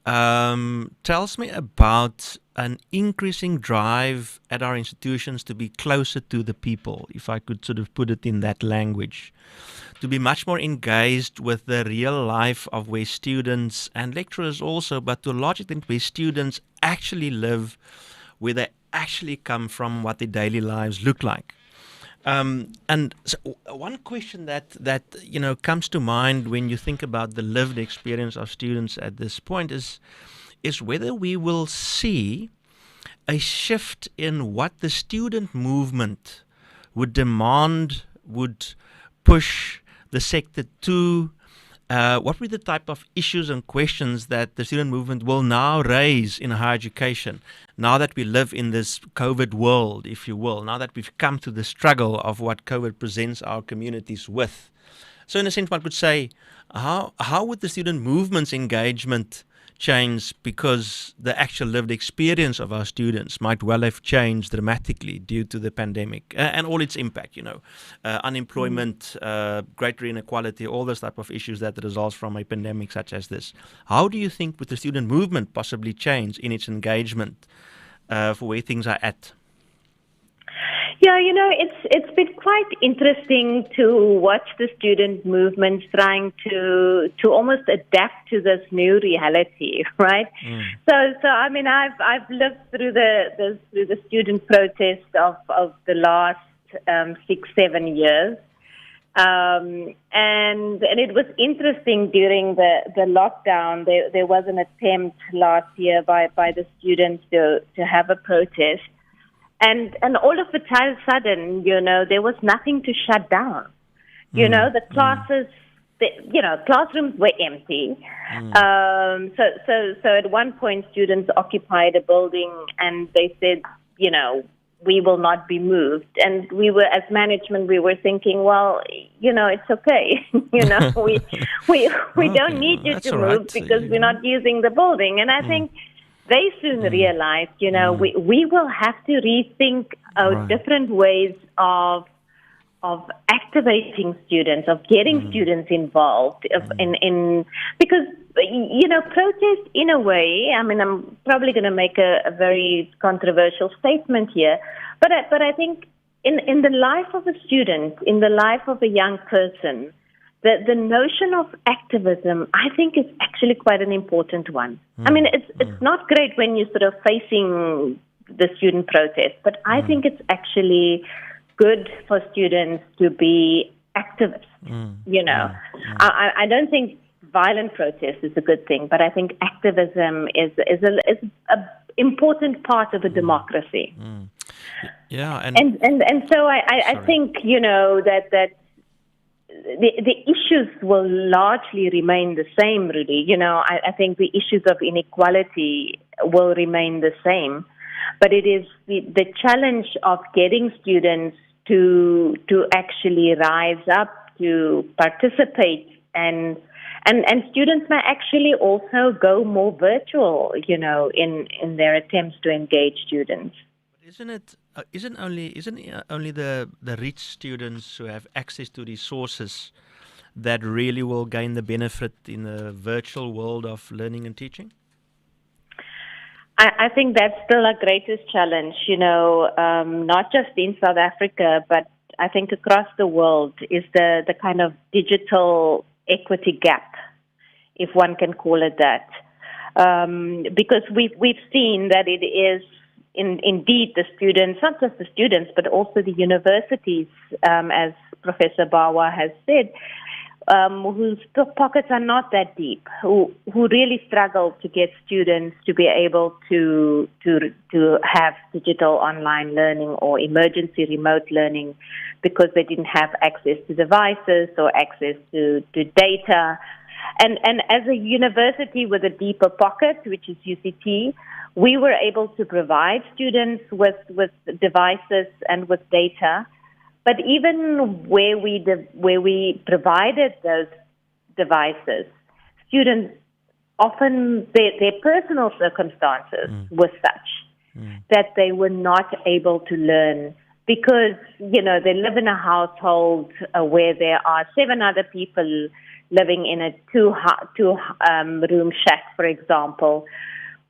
tells me about an increasing drive at our institutions to be closer to the people, if I could sort of put it in that language, to be much more engaged with the real life of where students and lecturers also, but to a large extent where students actually live, where they actually come from, what their daily lives look like. And so one question that comes to mind when you think about the lived experience of students at this point is whether we will see a shift in what the student movement would demand, would push the sector to. What were the type of issues and questions that the student movement will now raise in higher education, now that we live in this COVID world, if you will, now that we've come to the struggle of what COVID presents our communities with? So in a sense, one could say, how would the student movement's engagement change, because the actual lived experience of our students might well have changed dramatically due to the pandemic and all its impact, unemployment, greater inequality, all those type of issues that results from a pandemic such as this. How do you think would the student movement possibly change in its engagement for where things are at? Yeah, it's been quite interesting to watch the student movement trying to almost adapt to this new reality, right? So I mean, I've lived through the student protest of the last 6-7 years, and it was interesting during the lockdown. There was an attempt last year by the students to have a protest. And all of a sudden, there was nothing to shut down. The classes, classrooms were empty. So at one point, students occupied a building, and they said, we will not be moved. And we were, as management, we were thinking, well, it's okay. we don't need you to move because we're not using the building. And I think they soon realized, we will have to rethink different ways of activating students, of getting students involved in because protest in a way. I mean, I'm probably going to make a very controversial statement here, but I think in the life of a student, in the life of a young person, the notion of activism, I think, is actually quite an important one. I mean, it's not great when you're sort of facing the student protest, but I think it's actually good for students to be activists. I don't think violent protest is a good thing, but I think activism is an important part of a democracy. Yeah, and so I think that the issues will largely remain the same, Rudy. I think the issues of inequality will remain the same, but it is the challenge of getting students to actually rise up, to participate, and students may actually also go more virtual, in their attempts to engage students. Isn't only the rich students who have access to resources that really will gain the benefit in the virtual world of learning and teaching? I think that's still our greatest challenge, not just in South Africa, but I think across the world, is the kind of digital equity gap, if one can call it that. Because we've seen that it is indeed the students, not just the students, but also the universities, as Professor Bawa has said, whose pockets are not that deep, who really struggle to get students to be able to have digital online learning or emergency remote learning because they didn't have access to devices or access to data. And as a university with a deeper pocket, which is UCT, we were able to provide students with devices and with data. But even where we provided those devices, students often their personal circumstances were such that they were not able to learn because, they live in a household where there are 7 other people living in a two-room shack, for example,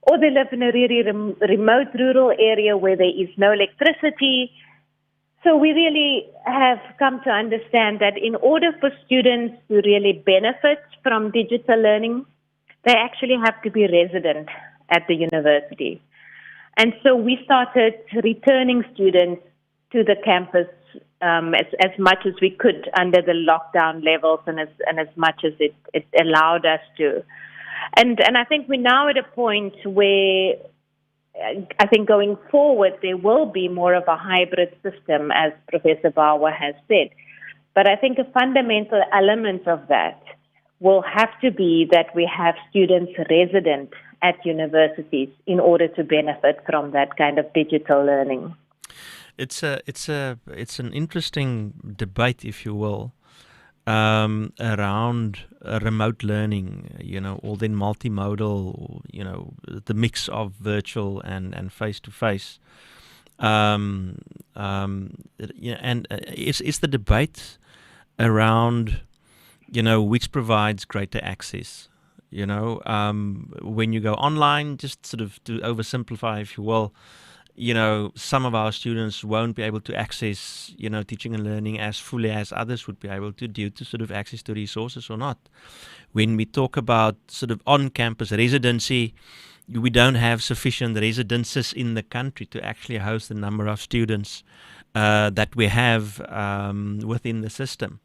or they live in a really remote rural area where there is no electricity. So we really have come to understand that in order for students to really benefit from digital learning, they actually have to be resident at the university. And so we started returning students to the campus as much as we could under the lockdown levels and as much as it allowed us to. And I think we're now at a point where I think going forward there will be more of a hybrid system, as Professor Bawa has said. But I think a fundamental element of that will have to be that we have students resident at universities in order to benefit from that kind of digital learning. It's an interesting debate, if you will, around remote learning. All then multimodal, the mix of virtual and face to face. And it's the debate around which provides greater access. When you go online, just sort of to oversimplify, if you will, some of our students won't be able to access, teaching and learning as fully as others would be able to due to sort of access to resources or not. When we talk about sort of on-campus residency, we don't have sufficient residences in the country to actually host the number of students that we have within the system.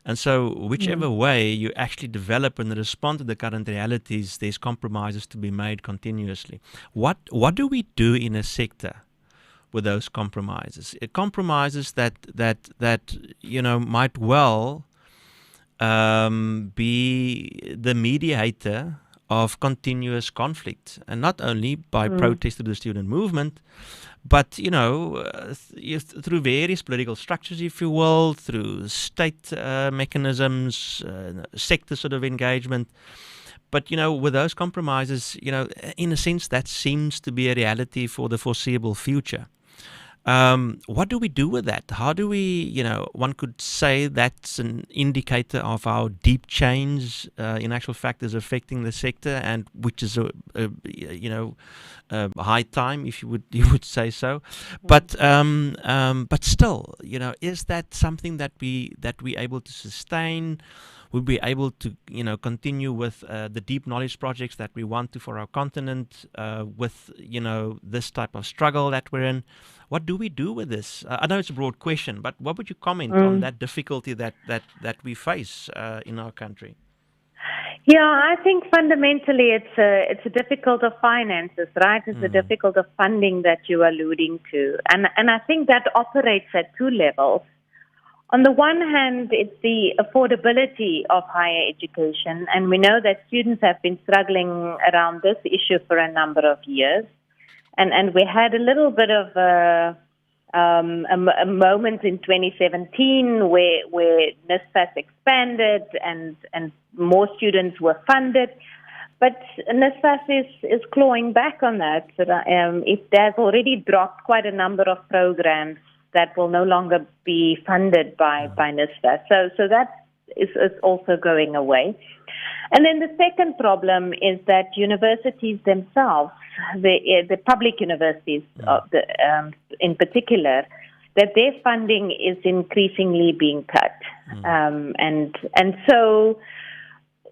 And so whichever way you actually develop and respond to the current realities, there's compromises to be made continuously. What do we do in a sector with those compromises? Compromises that might well be the mediator of continuous conflict, and not only by protest to the student movement, but through various political structures, if you will, through state mechanisms, sector sort of engagement. But with those compromises, in a sense, that seems to be a reality for the foreseeable future. What do we do with that? How do we, one could say that's an indicator of how deep change, in actual fact, is affecting the sector, and which is a high time, if you would say so. But still, is that something that we able to sustain? Would be able to, continue with the deep knowledge projects that we want to for our continent, with, this type of struggle that we're in? What do we do with this? I know it's a broad question, but what would you comment on that difficulty that we face in our country? Yeah, I think fundamentally it's a difficult of finances, right? It's a difficult of funding that you are alluding to, and I think that operates at 2 levels. On the one hand, it's the affordability of higher education, and we know that students have been struggling around this issue for a number of years. And we had a little bit of a moment in 2017 where NSFAS expanded and more students were funded. But NSFAS is clawing back on that. It has already dropped quite a number of programs that will no longer be funded by NSFAS. So that is also going away. And then the second problem is that universities themselves, the public universities in particular, that their funding is increasingly being cut. And so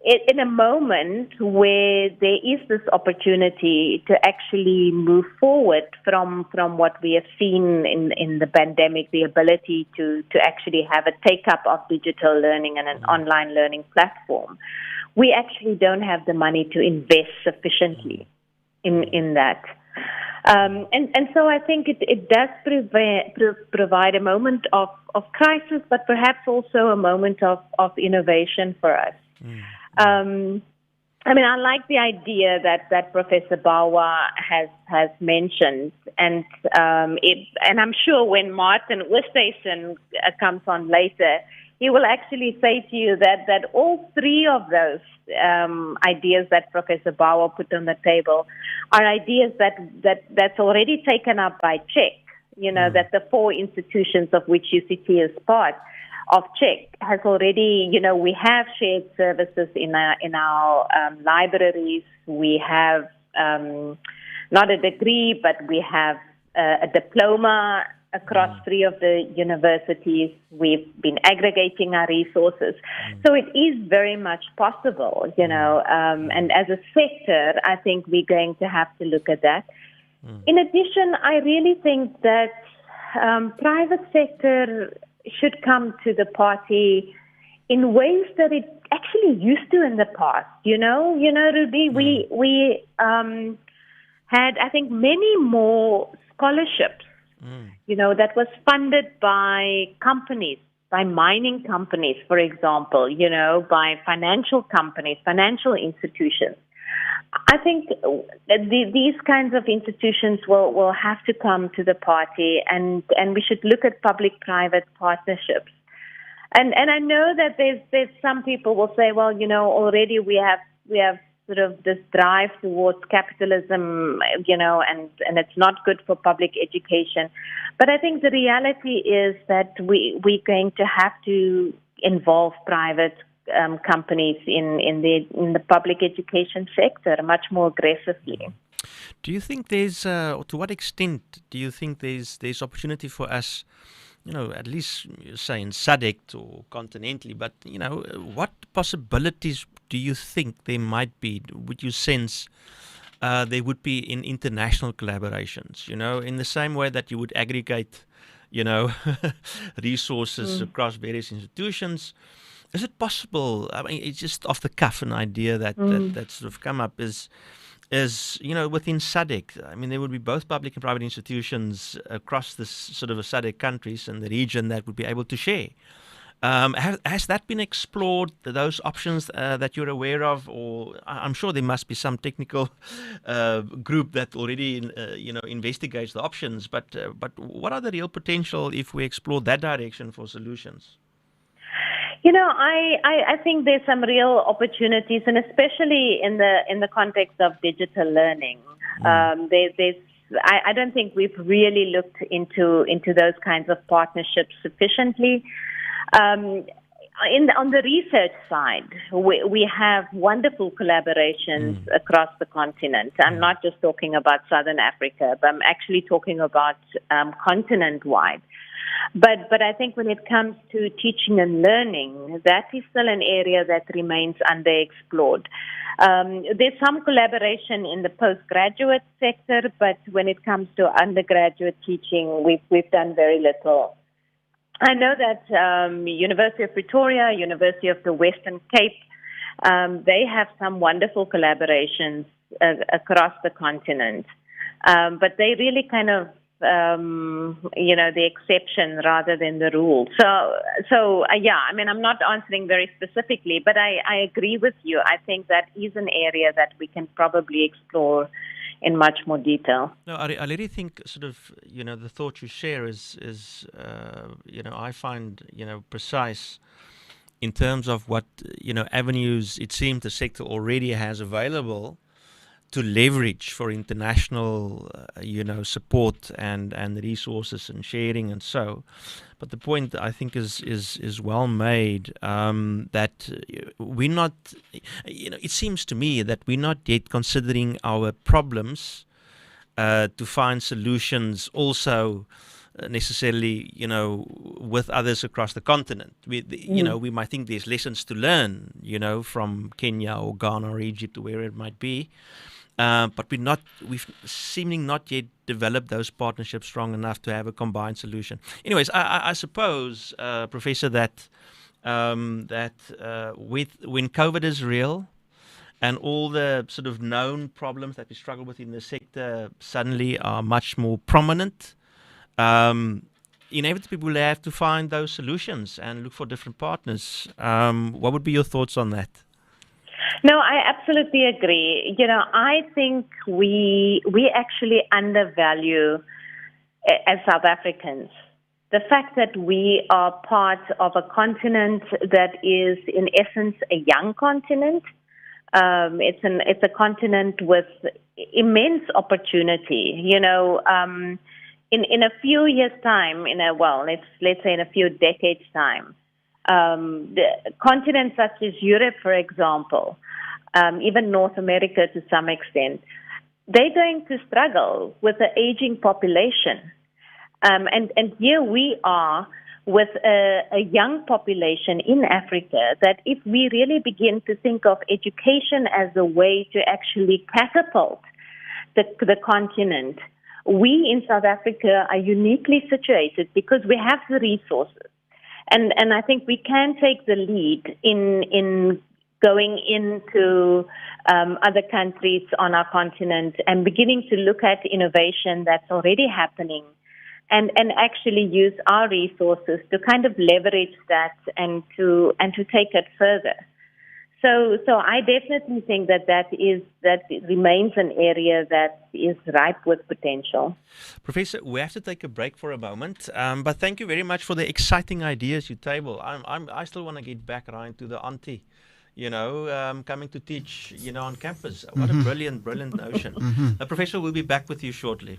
in a moment where there is this opportunity to actually move forward from what we have seen in the pandemic, the ability to actually have a take-up of digital learning and an online learning platform, we actually don't have the money to invest sufficiently in that. And so I think it does provide a moment of crisis, but perhaps also a moment of innovation for us. I mean, I like the idea that Professor Bawa has mentioned, and and I'm sure when Martin Oosthuizen comes on later, he will actually say to you that all three of those ideas that Professor Bawa put on the table are ideas that's already taken up by CHEC. You know, that the four institutions of which UCT is part of CHEC has already, you know, we have shared services in our libraries. We have not a degree, but we have a diploma across three of the universities. We've been aggregating our resources. So it is very much possible, you know, and as a sector, I think we're going to have to look at that. In addition, I really think that private sector should come to the party in ways that it actually used to in the past. You know, Ruby, we had, I think, many more scholarships, you know, that was funded by companies, by mining companies, for example, you know, by financial companies, financial institutions. I think these kinds of institutions will have to come to the party, and we should look at public-private partnerships. And I know that there's some people will say, well, you know, already we have sort of this drive towards capitalism, you know, and it's not good for public education. But I think the reality is that we're going to have to involve private companies in the public education sector much more aggressively. Do you think there's, to what extent do you think there's opportunity for us, you know, at least say in SADC or continentally, but, you know, what possibilities do you think there might be, would you sense there would be in international collaborations, you know, in the same way that you would aggregate, you know, resources across various institutions? Is it possible? I mean, it's just off the cuff an idea that sort of come up is you know, within SADC. I mean, there would be both public and private institutions across this sort of a SADC countries and the region that would be able to share. Has that been explored? Those options that you're aware of, or I'm sure there must be some technical group that already you know, investigates the options. But what are the real potential if we explore that direction for solutions? You know, I think there's some real opportunities, and especially in the context of digital learning. I don't think we've really looked into those kinds of partnerships sufficiently. On the research side, we have wonderful collaborations across the continent. I'm not just talking about Southern Africa, but I'm actually talking about continent-wide. But I think when it comes to teaching and learning, that is still an area that remains underexplored. There's some collaboration in the postgraduate sector, but when it comes to undergraduate teaching, we've done very little. I know that University of Pretoria, University of the Western Cape, they have some wonderful collaborations across the continent, but they really kind of you know, the exception rather than the rule. So yeah, I mean, I'm not answering very specifically, but I agree with you. I think that is an area that we can probably explore in much more detail. No, I really think sort of, you know, the thought you share is you know, I find, you know, precise in terms of what, you know, avenues it seems the sector already has available to leverage for international, you know, support and resources and sharing and so. But the point I think is well made, that we're not, you know, it seems to me that we're not yet considering our problems to find solutions also necessarily, you know, with others across the continent. You know, we might think there's lessons to learn, you know, from Kenya or Ghana or Egypt or wherever it might be. But we've seemingly not yet developed those partnerships strong enough to have a combined solution. Anyways, I suppose, Professor, that when COVID is real and all the sort of known problems that we struggle with in the sector suddenly are much more prominent, inevitably we'll have to find those solutions and look for different partners. What would be your thoughts on that? No, I absolutely agree. I think we actually undervalue as South Africans the fact that we are part of a continent that is, in essence, a young continent. It's a continent with immense opportunity. In a few years' time, let's say in a few decades' time, the continents such as Europe, for example, even North America to some extent, they're going to struggle with the aging population. And here we are with a young population in Africa that if we really begin to think of education as a way to actually catapult the continent, we in South Africa are uniquely situated because we have the resources. And I think we can take the lead in going into other countries on our continent and beginning to look at innovation that's already happening and actually use our resources to kind of leverage that and to take it further. So I definitely think that remains an area that is ripe with potential. Professor, we have to take a break for a moment, but thank you very much for the exciting ideas you table. I still want to get back, Ryan, to the auntie, coming to teach, on campus. What a brilliant notion. Professor, we'll be back with you shortly.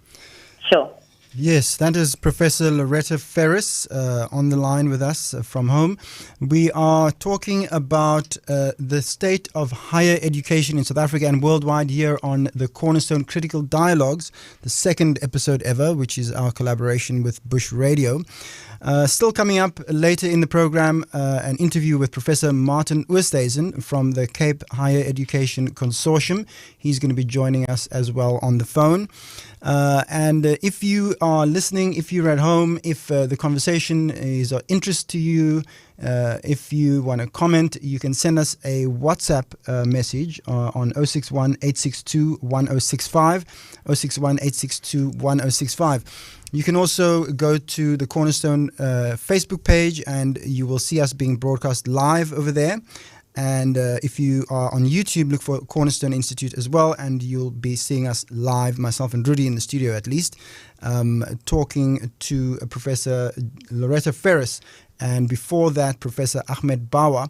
Sure. Yes, that is Professor Loretta Feris on the line with us from home. We are talking about the state of higher education in South Africa and worldwide here on the Cornerstone Critical Dialogues, the second episode ever, which is our collaboration with Bush Radio. Still coming up later in the program, an interview with Professor Martin Oosthuizen from the Cape Higher Education Consortium. He's going to be joining us as well on the phone. And if you are listening, if you're at home, if the conversation is of interest to you, if you want to comment, you can send us a WhatsApp message on 061 862 1065, 061 862 1065. You can also go to the Cornerstone Facebook page and you will see us being broadcast live over there. And if you are on YouTube, look for Cornerstone Institute as well, and you'll be seeing us live, myself and Rudy in the studio at least, talking to Professor Loretta Feris, and before that, Professor Ahmed Bawa.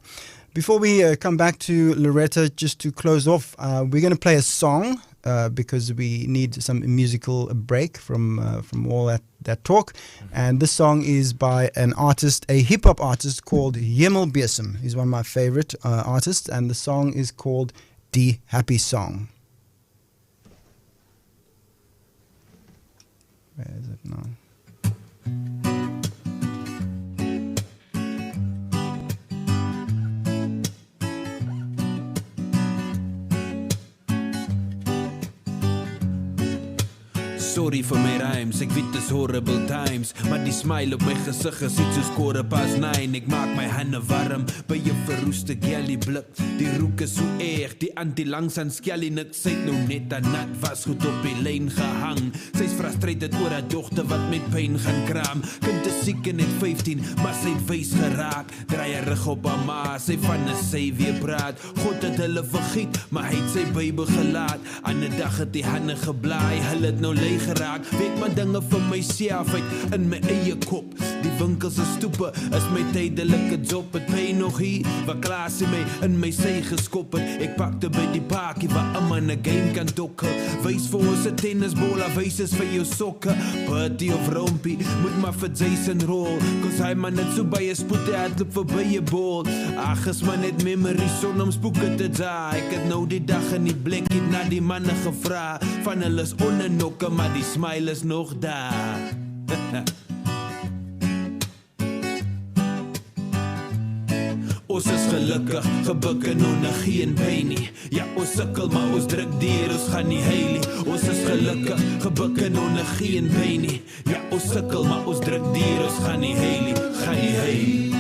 Before we come back to Loretta, just to close off, we're going to play a song because we need some musical break from all that talk. And this song is by an artist, a hip-hop artist called Hemelbesem. He's one of my favorite artists, and the song is called Die Happy Song. Where is it now? Sorry vir my rhymes, ek weet dis horrible times, maar die smile op my gesig is iets soos 9:15. Ek maak my hande warm by jou verroeste gelly blik. Die rook is so erg, die antie langs aan skelly nik. Sy het nou net aan nat was goed op die lyn gehang. Sy's frustrated oor haar dogter wat met pyn gaan kraam. Kind is siek en net 15, maar sy het wys geraak. Draai haar rug op haar ma, sy van 'n sy weer praat. God het hulle vergiet, maar hy het sy Bybel gelaat. Ander dag het die hande geblaai, hulle het nou leeg geraak. Weet maar dinge vir myself uit in my eie kop. Die winkels en stoepe is my tydelike job. Het pyn nog hier, wat klaar sy my in my sy geskop het. Ek pakte by die parkie waar 'n man 'n game kan dokkel. Wys vir ons 'n tennisbal, wys is vir jou sokke. Party of rompie, moet maar vir Jason roll. Cause hy man net so baie spoed, hy het loop verby 'n bal. Ag, is maar net memories son om spoeke te draai. Ek het nou die dag in die blikkie na die manne gevra. Van hulle is ondernokke, maar die smile is nog daar. Ons is gelukkig, gebuk en onder geen pyn nie. Ja, ons sukkel, maar ons druk deur, ons gaan nie heil nie. Ons is gelukkig, gebuk en onder geen pyn nie. Ja, ons sukkel, maar ons druk deur, ons gaan nie heil nie. Gaan nie heil nie.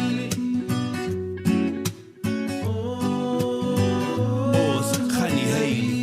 Ons gaan nie heil nie.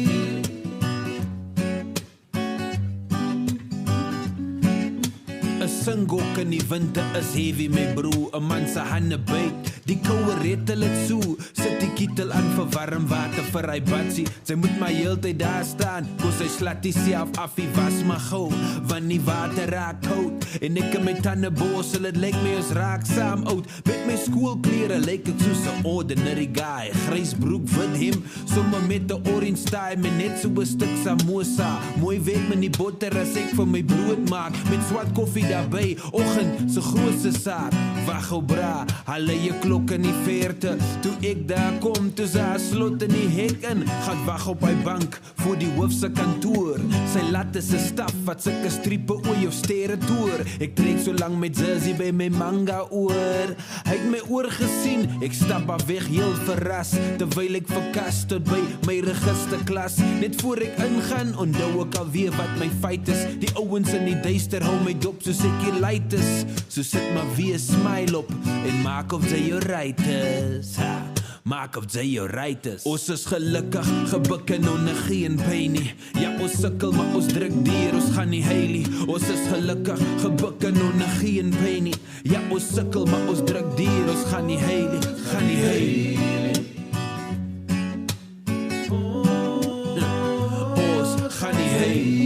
'n singok in die winter is heavy, my bro. 'n man se hande byt, die koue retel het so. Sit die kietel aan vir warm water vir hy badsie. Sy moet maar heeltyd daar staan, kos sy slat die self af, die was maar gou, want die water raak koud. En ek in my tande borsel, het lyk my ons raak saam oud. Met my skoolklere lyk ek soos 'n ordinary guy. Grys broek, wit hemp, sommer met 'n orange tie, met net so 'n stuk samosa. Mooi weet my nie botter as ek vir my brood maak, met swart koffie daarbey, oggend se grootste saak. Wag ou bra, hulle je klok in die verte. Toe ek daar kom, toe sy haar slot in die hek in, gaan wag op hy bank voor die hoof se kantoor. Sy latte se staf wat sulke striepe oor jou sterre toer. Ek trek so lang met jersey by my manga oor. Hy het my oor gesien, ek stap af weg heel verras, terwyl ek verkas tot by my registerklas. Net voor ek ingaan, onthou ek alweer wat my feit is. Die ouens in die duister hou my dop soos ek hier light is. So sit maar weer smile op en maak of jy jou right is. Ha. Maak of jy jou right is. Ons is gelukkig, gebuk en onder geen pyn nie. Ja, ons sukkel, maar ons druk deur, ons gaan nie heil nie. Ons is gelukkig, gebuk en onder geen pyn nie. Ja, ons sukkel, maar ons druk deur, ons gaan nie heil nie. Gaan nie heil nie. Ons gaan nie heil nie.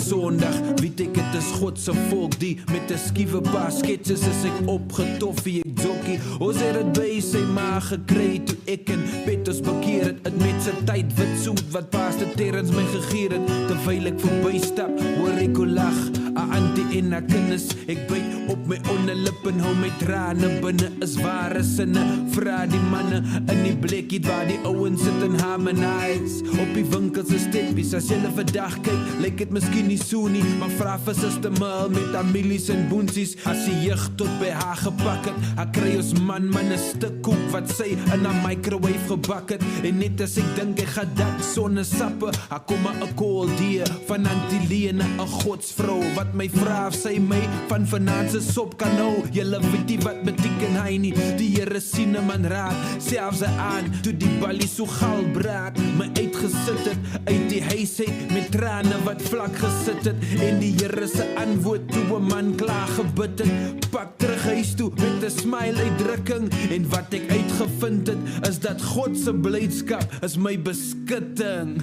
Sondag, weet ek het is God se volk, die met 'n skiewe paar sketches is ek opgetoffie, ek jokkie. Ons het dit by sy ma gekry, toe ek en Petrus bekeer het met sy tyd wit soet, wat Pastor Terrence my gegee het, terwyl ek verby stap, hoor ek hoe lag, 'n auntie en haar kinders, ek byt op my onderlip en hou my trane binne, is ware sinne, vra die manne in die blikkie, waar die ouens sit en harmonize, op die winkels is steppies, as jylle vandag kyk, lyk het miskien nie so nie, maar vra vir Sister Merle met haar milies en boensies, as die jeug tot by haar gepak het, haar kry ons man 'n stuk koek, wat sy in haar microwave gebak het, en net as ek dink ek gaan dat sonne sappe, haar kom 'n call die van Auntie Lene, 'n godsvrou, wat my vra of sy my van vanaand se sop kan hou, julle weet nie wat beteken hy nie, die Here sien 'n man raak, selfs aan, toe die ballie so gal braak, my uitgesit het, uit die huis uit, met trane wat vlak gesit het, en die Here se antwoord toe 'n man klaar gebid het, pak terug huis toe, met 'n smile uitdrukking, en wat ek uitgevind het, is dat God se blydskap is my beskutting,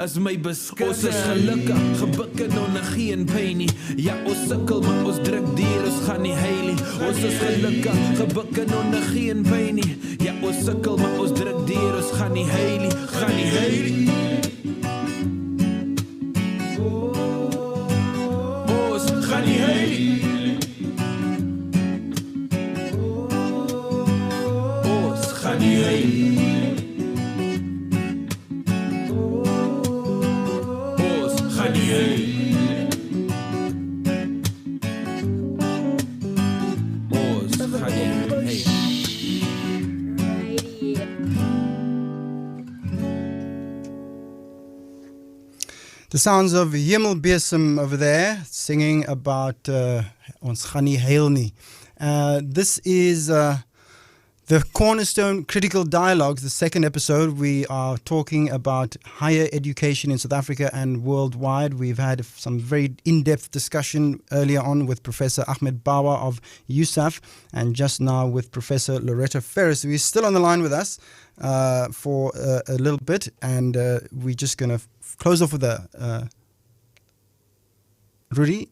is my beskutting. Ons is gelukkig, gebuk en onder geen pyn nie, ja ons sukkel, maar ons druk deur, ons gaan nie heil nie. Ons is gelukkig, gebuk en onder geen pyn nie, ja ons sukkel, maar ons druk deur, ons gaan nie heil nie, gaan nie heil nie. Ons gaan nie heil nie. Ons gaan nie heil nie. Ons gaan nie heil nie. The sounds of Hemelbesem over there singing about Ons gaan nie heil nie. This is the Cornerstone Critical Dialogues, the second episode. We are talking about higher education in South Africa and worldwide. We've had some very in-depth discussion earlier on with Professor Ahmed Bawa of USAF, and just now with Professor Loretta Feris, who is still on the line with us for a little bit, and we're just going to close off with a Rudy.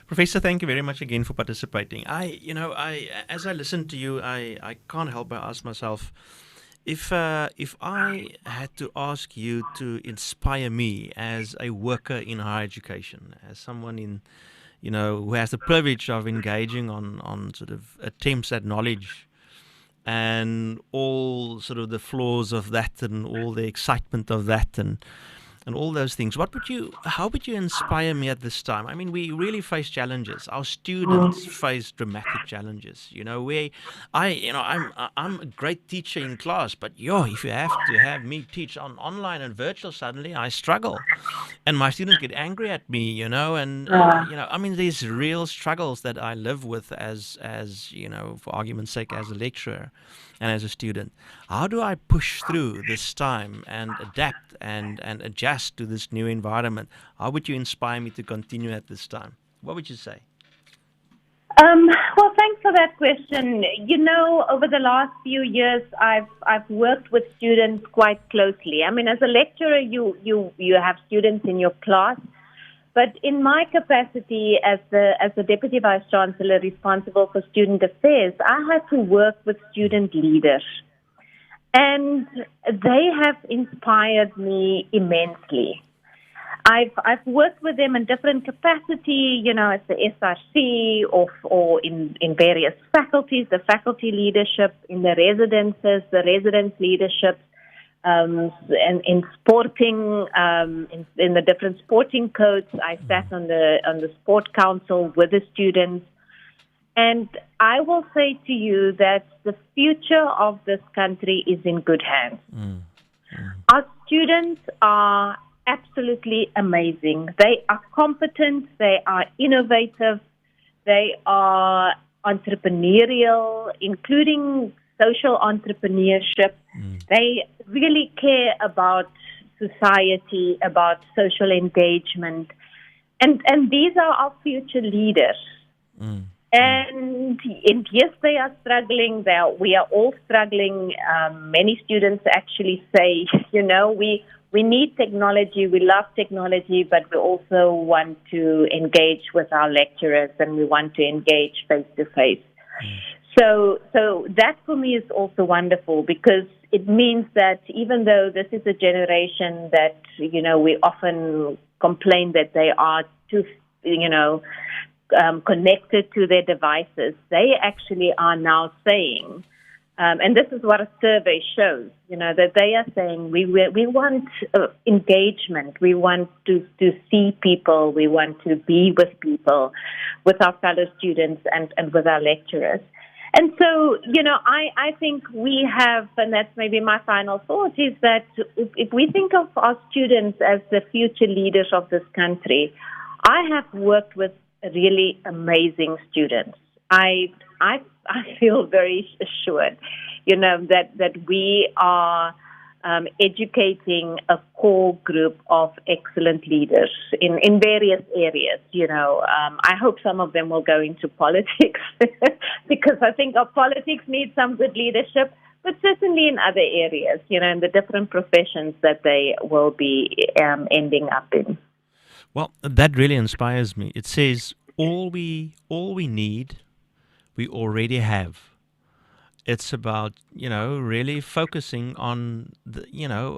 Professor, thank you very much again for participating. As I listen to you, I can't help but ask myself, if I had to ask you to inspire me as a worker in higher education, as someone who has the privilege of engaging on sort of attempts at knowledge, and all sort of the flaws of that and all the excitement of that, and and all those things. How would you inspire me at this time? I mean, we really face challenges. Our students face dramatic challenges. You know, I'm a great teacher in class, but if you have to have me teach on online and virtual, suddenly I struggle, and my students get angry at me. You know, and I mean, there's real struggles that I live with as for argument's sake, as a lecturer and as a student. How do I push through this time and adapt and adjust to this new environment? How would you inspire me to continue at this time? What would you say? Well, thanks for that question. You know, over the last few years, I've worked with students quite closely. I mean, as a lecturer, you have students in your class. But in my capacity as the Deputy Vice-Chancellor responsible for student affairs, I had to work with student leaders. And they have inspired me immensely. I've worked with them in different capacity, as the SRC or in various faculties, the faculty leadership, in the residences, the residence leadership, and in sporting, in the different sporting codes. I sat on the sport council with the students. And I will say to you that the future of this country is in good hands. Our students are absolutely amazing. They are competent, they are innovative, they are entrepreneurial, including social entrepreneurship. They really care about society, about social engagement. And these are our future leaders. And yes, they are struggling. We are all struggling. Many students actually say, we need technology, we love technology, but we also want to engage with our lecturers and we want to engage face-to-face. So that for me is also wonderful, because it means that even though this is a generation that, we often complain that they are too, connected to their devices, they actually are now saying, and this is what a survey shows, that they are saying we want engagement, we want to see people, we want to be with people, with our fellow students and with our lecturers. And so, I think we have, and that's maybe my final thought, is that if we think of our students as the future leaders of this country, I have worked with really amazing students. I feel very assured, that we are educating a core group of excellent leaders in various areas. I hope some of them will go into politics because I think our politics needs some good leadership, but certainly in other areas, in the different professions that they will be ending up in. Well, that really inspires me. It says all we need, we already have. It's about, really focusing on,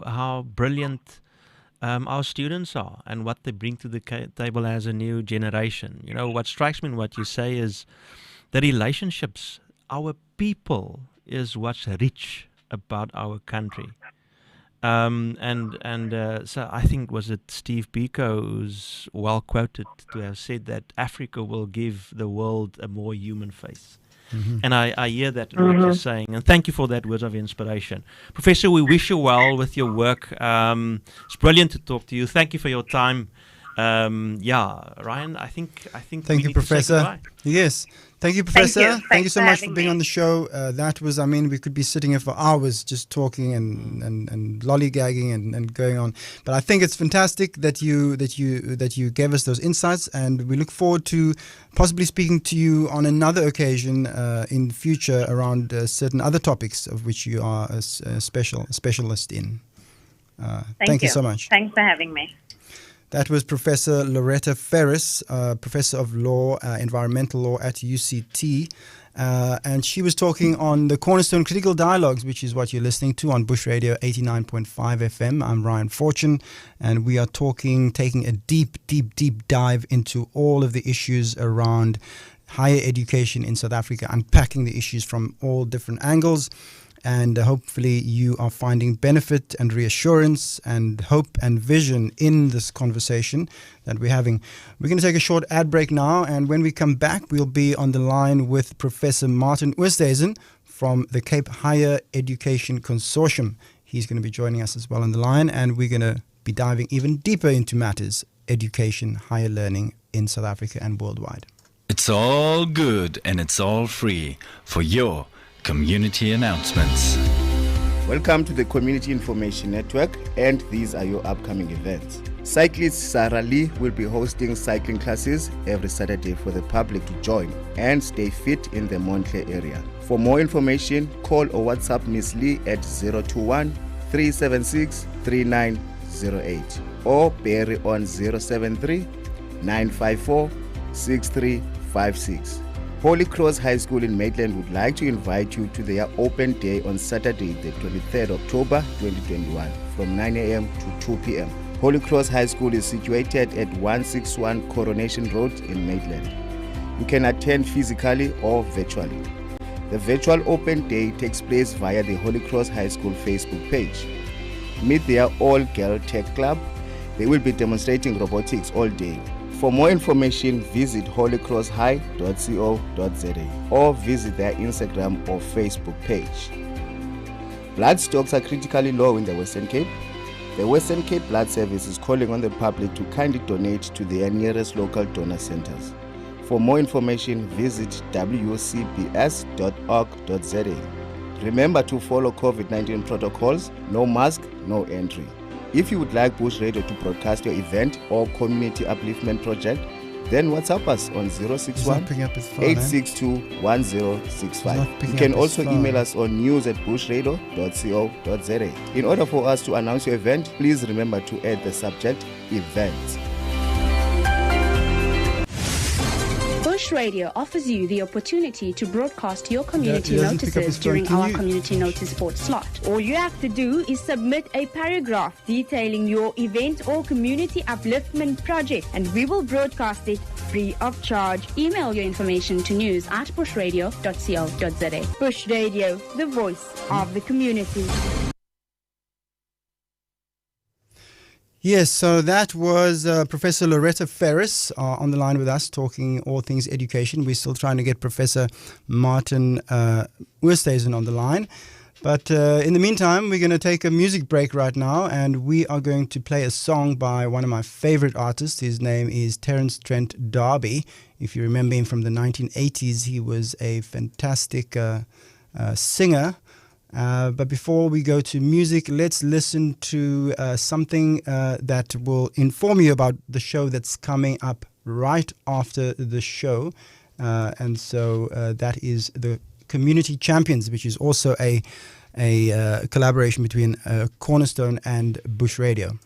how brilliant our students are and what they bring to the table as a new generation. What strikes me in what you say is the relationships. Our people is what's rich about our country. So I think, was it Steve Biko who's well quoted to have said that Africa will give the world a more human face. And I hear that in what you're saying. And thank you for that word of inspiration. Professor, we wish you well with your work. It's brilliant to talk to you. Thank you for your time. Ryan, I think Thank you, Professor. Yes. Thank you, Professor. Thank you so much for being on the show. That was, we could be sitting here for hours just talking and lollygagging and going on. But I think it's fantastic that you gave us those insights, and we look forward to possibly speaking to you on another occasion in the future around certain other topics of which you are a specialist in. Thank you so much. Thanks for having me. That was Professor Loretta Feris, Professor of Law, Environmental Law at UCT. And she was talking on the Cornerstone Critical Dialogues, which is what you're listening to on Bush Radio 89.5 FM. I'm Ryan Fortune, and we are taking a deep dive into all of the issues around higher education in South Africa, unpacking the issues from all different angles. and hopefully you are finding benefit and reassurance and hope and vision in this conversation that we're having. We're going to take a short ad break now, and when we come back, we'll be on the line with Professor Martin Oosthuizen from the Cape Higher Education Consortium. He's going to be joining us as well on the line, and we're going to be diving even deeper into matters, education, higher learning in South Africa and worldwide. It's all good and it's all free for your community announcements. Welcome to the Community Information Network, and these are your upcoming events. Cyclist Sarah Lee will be hosting cycling classes every Saturday for the public to join and stay fit in the Montle area. For more information, call or WhatsApp Miss Lee at 021-376-3908 or Barry on 073-954-6356. Holy Cross High School in Maitland would like to invite you to their open day on Saturday, the 23rd October 2021 from 9 a.m. to 2 p.m. Holy Cross High School is situated at 161 Coronation Road in Maitland. You can attend physically or virtually. The virtual open day takes place via the Holy Cross High School Facebook page. Meet their all-girl tech club. They will be demonstrating robotics all day. For more information, visit holycrosshigh.co.za or visit their Instagram or Facebook page. Blood stocks are critically low in the Western Cape. The Western Cape Blood Service is calling on the public to kindly donate to their nearest local donor centers. For more information, visit wcbs.org.za. Remember to follow COVID-19 protocols, no mask, no entry. If you would like Bush Radio to broadcast your event or community upliftment project, then WhatsApp us on 061-862-1065. You can also email us on news@bushradio.co.za. In order for us to announce your event, please remember to add the subject event. Bush Radio offers you the opportunity to broadcast your community notices during our community notice board slot. All you have to do is submit a paragraph detailing your event or community upliftment project, and we will broadcast it free of charge. Email your information to news@bushradio.co.za. Bush Radio, the voice of the community. Yes, so that was Professor Loretta Feris on the line with us talking all things education. We're still trying to get Professor Martin Oosthuizen on the line. But in the meantime, we're going to take a music break right now, and we are going to play a song by one of my favorite artists. His name is Terence Trent D'Arby. If you remember him from the 1980s, he was a fantastic singer. But before we go to music, let's listen to something that will inform you about the show that's coming up right after the show. And so that is the Community Champions, which is also a collaboration between Cornerstone and Bush Radio.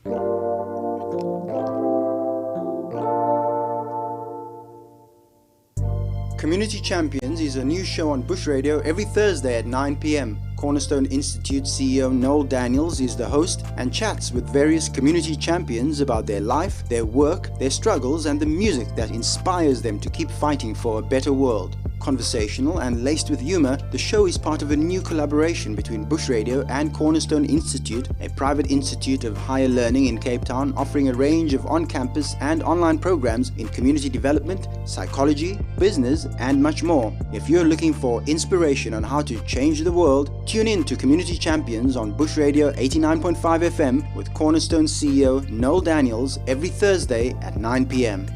Community Champions is a new show on Bush Radio every Thursday at 9 p.m. Cornerstone Institute CEO Noel Daniels is the host and chats with various community champions about their life, their work, their struggles, and the music that inspires them to keep fighting for a better world. Conversational and laced with humor, the show is part of a new collaboration between Bush Radio and Cornerstone Institute, a private institute of higher learning in Cape Town, offering a range of on-campus and online programs in community development, psychology, business, and much more. If you're looking for inspiration on how to change the world, tune in to Community Champions on Bush Radio 89.5 FM with Cornerstone CEO Noel Daniels every Thursday at 9 p.m.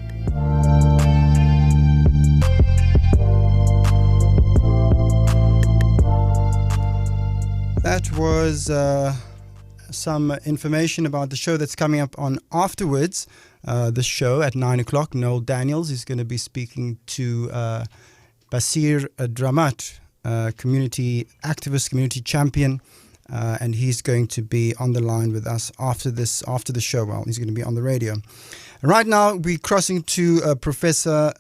That was some information about the show that's coming up on afterwards. The show at 9 o'clock, Noel Daniels is going to be speaking to Basir Dramat, community activist, community champion, and he's going to be on the line with us after the show. Well, he's going to be on the radio. Right now, we're crossing to Professor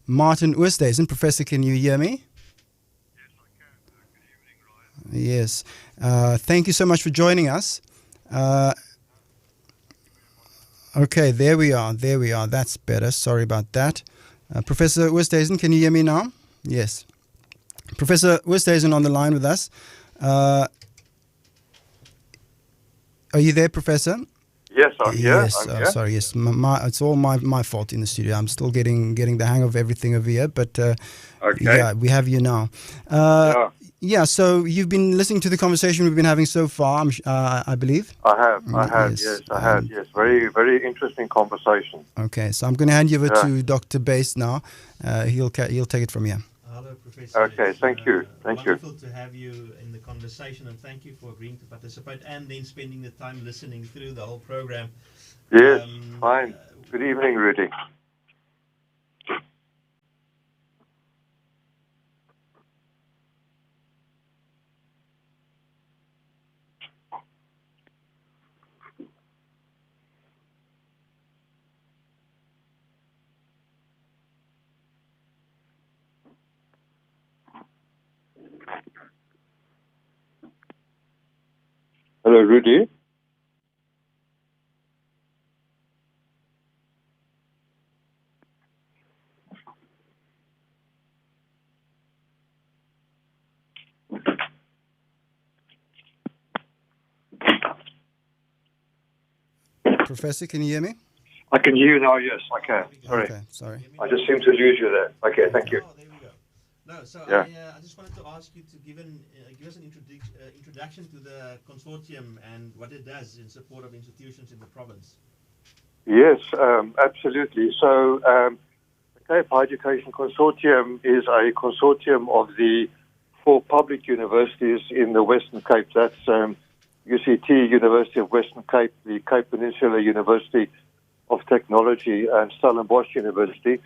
Martin Oosthuizen. Professor, can you hear me? Yes. Thank you so much for joining us. Okay, there we are. That's better. Sorry about that. Professor Oosthuizen, can you hear me now? Yes. Professor Oosthuizen on the line with us. Are you there, Professor? Yes, I'm here. Yes, I'm here. sorry. Yes, it's all my fault in the studio. I'm still getting the hang of everything over here, but Okay. yeah, we have you now. Yeah. So you've been listening to the conversation we've been having so far, I believe. I have. Yes, I have. Yes, very, very interesting conversation. Okay, so I'm going to hand you over Yeah. to Dr. Bass now. He'll take it from here. Hello, Professor. Okay, thank you. Thank you. Wonderful to have you in the conversation, and thank you for agreeing to participate and then spending the time listening through the whole program. Yes, fine. Good evening, Rudy. Hello, Rudy. Professor, can you hear me? I can hear you now. Yes, I can. Sorry. Okay, sorry. I just seem to lose you there. Okay, thank you. No, so Yeah. I just wanted to ask you to give us an introduction to the consortium and what it does in support of institutions in the province. Yes, absolutely. So, the Cape Higher Education Consortium is a consortium of the 4 public universities in the Western Cape. That's UCT, University of Western Cape, the Cape Peninsula University of Technology, and Stellenbosch University.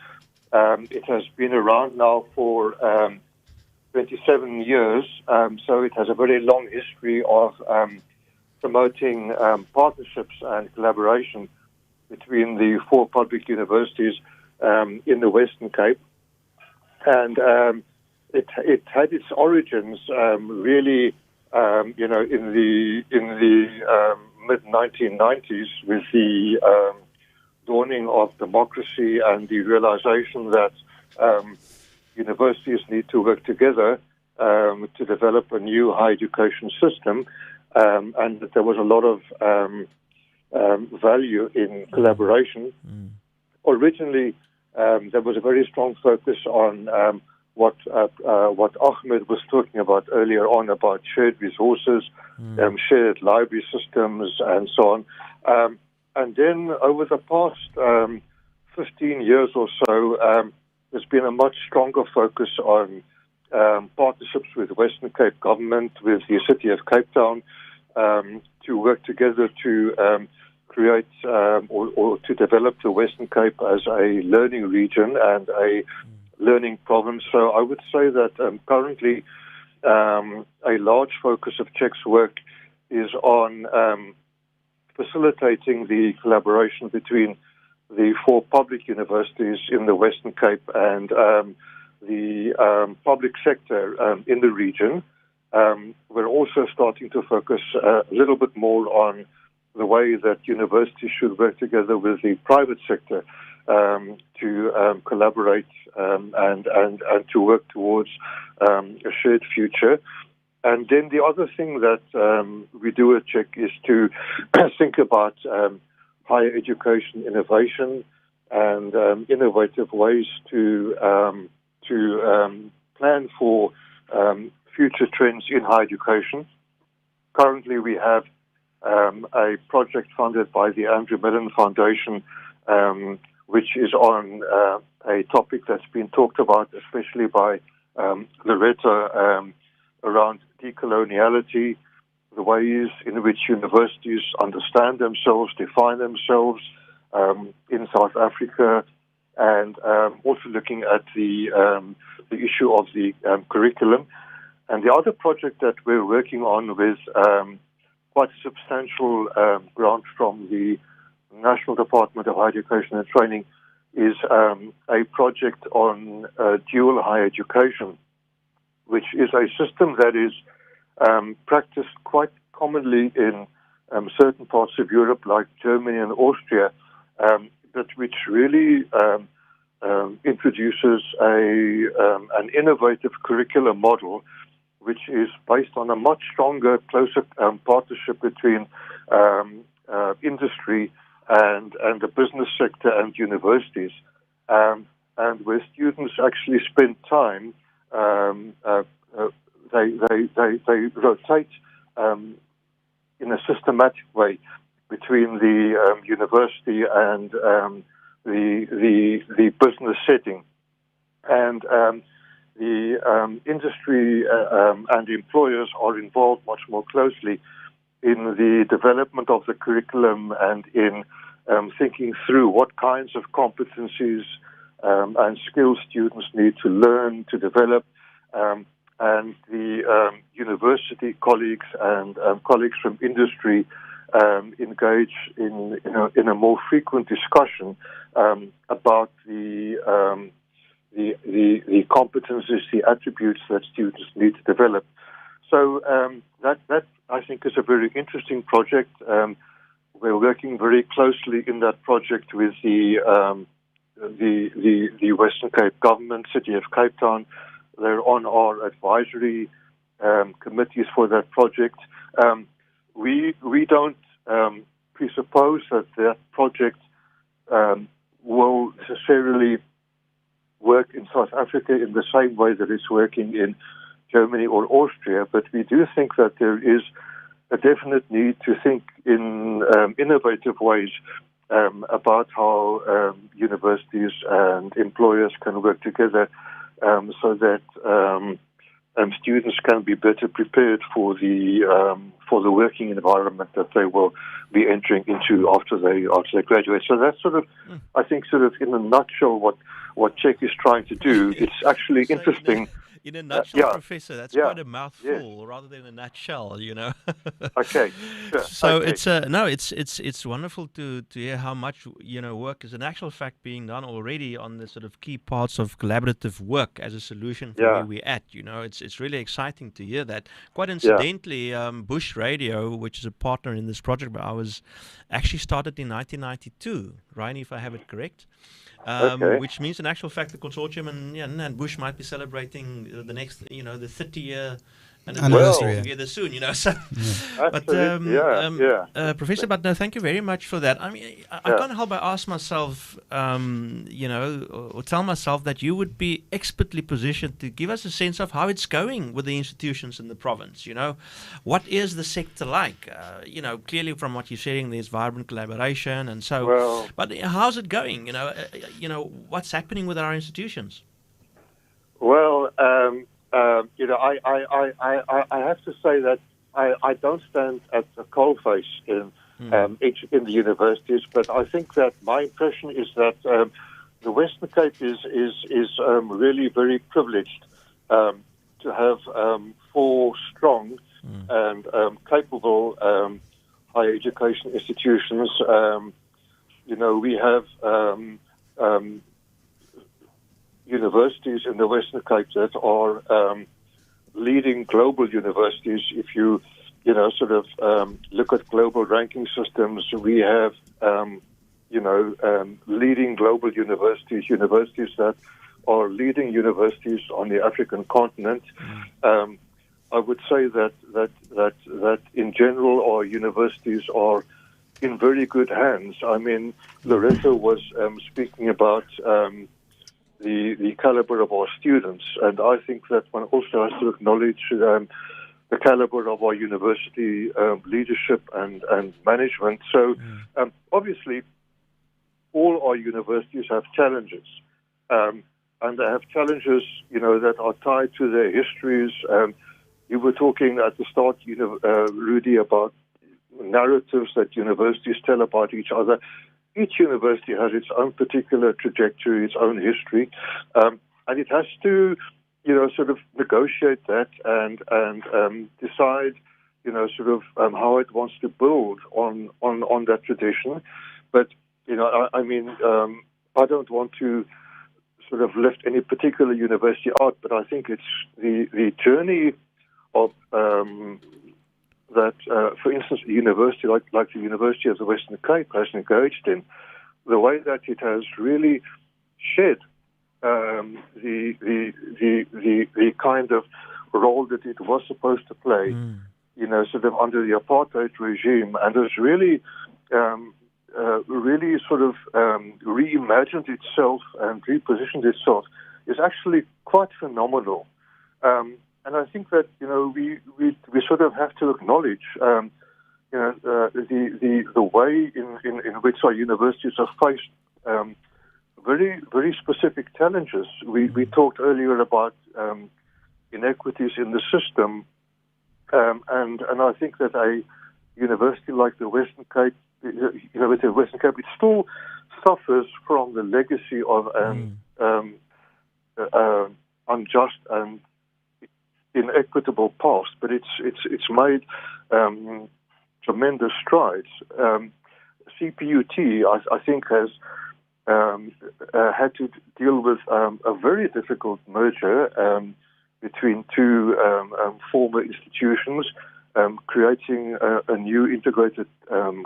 It has been around now for 27 years, so it has a very long history of promoting partnerships and collaboration between the 4 public universities in the Western Cape. And it had its origins really, in the mid-1990s with the dawning of democracy and the realization that universities need to work together to develop a new higher education system, and that there was a lot of value in collaboration. Originally, there was a very strong focus on what Ahmed was talking about earlier on, about shared resources, shared library systems, and so on. And then over the past 15 years or so, there's been a much stronger focus on partnerships with the Western Cape government, with the City of Cape Town, to work together to create or to develop the Western Cape as a learning region and a learning province. So I would say that currently a large focus of CHEC's work is on facilitating the collaboration between the 4 public universities in the Western Cape and the public sector in the region. We're also starting to focus a little bit more on the way that universities should work together with the private sector to collaborate and to work towards a shared future. And then the other thing that we do at CHEC is to think about higher education innovation and innovative ways to plan for future trends in higher education. Currently, we have a project funded by the Andrew Mellon Foundation, which is on a topic that's been talked about, especially by Loretta, around decoloniality, the ways in which universities understand themselves, define themselves in South Africa, and also looking at the issue of the curriculum. And the other project that we're working on with quite a substantial grant from the National Department of Higher Education and Training is a project on dual higher education, which is a system that is practiced quite commonly in certain parts of Europe, like Germany and Austria, but which really introduces an innovative curriculum model which is based on a much stronger, closer partnership between industry and the business sector and universities, and where students actually spend time. They rotate in a systematic way between the university and the business setting, and the industry and employers are involved much more closely in the development of the curriculum and in thinking through what kinds of competencies and skills students need to learn, to develop, and the university colleagues and colleagues from industry engage in a more frequent discussion about the competencies, the attributes that students need to develop. So that I think is a very interesting project. We're working very closely in that project with the Western Cape government, City of Cape Town. They're on our advisory committees for that project. We don't presuppose that project will necessarily work in South Africa in the same way that it's working in Germany or Austria, but we do think that there is a definite need to think in innovative ways about how universities and employers can work together so that students can be better prepared for the working environment that they will be entering into after they graduate. So that's sort of, I think, sort of in a nutshell what CHEC is trying to do. It's actually interesting. In a nutshell, Professor, that's quite a mouthful rather than a nutshell, you know. Okay. Sure. So Okay. it's wonderful to hear how much work is in actual fact being done already on the sort of key parts of collaborative work as a solution for where we're at. It's really exciting to hear that. Quite incidentally, Bush Radio, which is a partner in this project, but I was actually started in 1992, Ryan, if I have it correct. Which means in actual fact the consortium and Bush might be celebrating the next, the 30-year anniversary together soon, So, but Professor, but no, thank you very much for that. I mean, I can't help but ask myself, or tell myself that you would be expertly positioned to give us a sense of how it's going with the institutions in the province. What is the sector like? Clearly from what you're saying, there's vibrant collaboration, and so. But how's it going? What's happening with our institutions? Well. I have to say that I don't stand at the coalface in the universities, but I think that my impression is that the Western Cape is really very privileged to have 4 strong and capable higher education institutions. We have universities in the Western Cape that are leading global universities. If you look at global ranking systems, we have leading global universities that are leading universities on the African continent. I would say that in general our universities are in very good hands. I mean, Loretta was speaking about the caliber of our students, and I think that one also has to acknowledge the caliber of our university leadership and management. So obviously all our universities have challenges, and they have challenges that are tied to their histories. You were talking at the start, Rudy, about narratives that universities tell about each other. Each university has its own particular trajectory, its own history, and it has to, sort of negotiate that and decide, how it wants to build on that tradition. But I don't want to sort of lift any particular university out, but I think it's the journey of that, for instance, a university like the University of the Western Cape has engaged in, the way that it has really shed the kind of role that it was supposed to play, sort of under the apartheid regime, and has really, really sort of reimagined itself and repositioned itself, is actually quite phenomenal. And I think that we sort of have to acknowledge the way in which our universities have faced very, very specific challenges. We talked earlier about inequities in the system, and I think that a university like the Western Cape, University of Western Cape, it still suffers from the legacy of an unjust and inequitable past, but it's made tremendous strides. CPUT, I think, has had to deal with a very difficult merger between two former institutions, creating a new integrated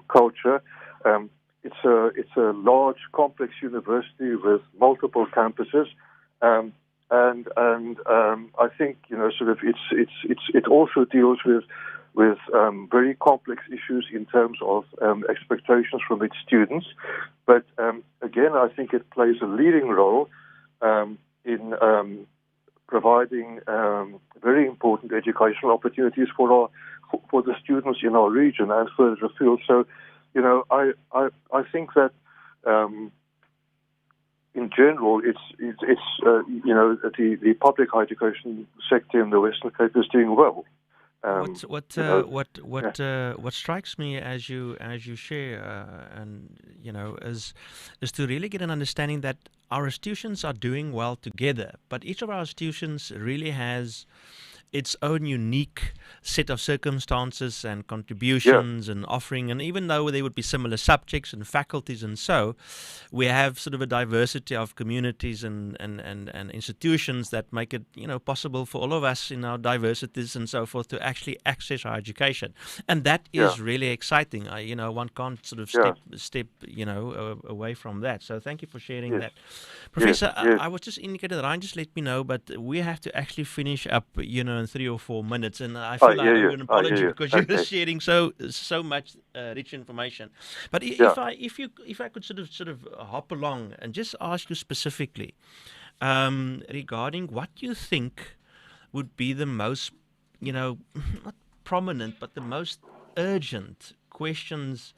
culture. It's a large, complex university with multiple campuses, and I think sort of it also deals with very complex issues in terms of expectations from its students. But again, I think it plays a leading role in providing very important educational opportunities for the students in our region and further afield. So, I think that in general, it's the public higher education sector in the Western Cape is doing well. What strikes me as you share, is to really get an understanding that our institutions are doing well together, but each of our institutions really has its own unique set of circumstances and contributions and offering, and even though there would be similar subjects and faculties and so, we have sort of a diversity of communities and institutions that make it possible for all of us in our diversities and so forth to actually access our education, and that is really exciting. One can't sort of step away from that. So thank you for sharing that, Professor. I was just indicated that Ryan just let me know, but we have to actually finish up in 3 or 4 minutes, and I feel like I owe an apology because you're sharing so much rich information. But if I could sort of hop along and just ask you specifically regarding what you think would be the most not prominent but the most urgent questions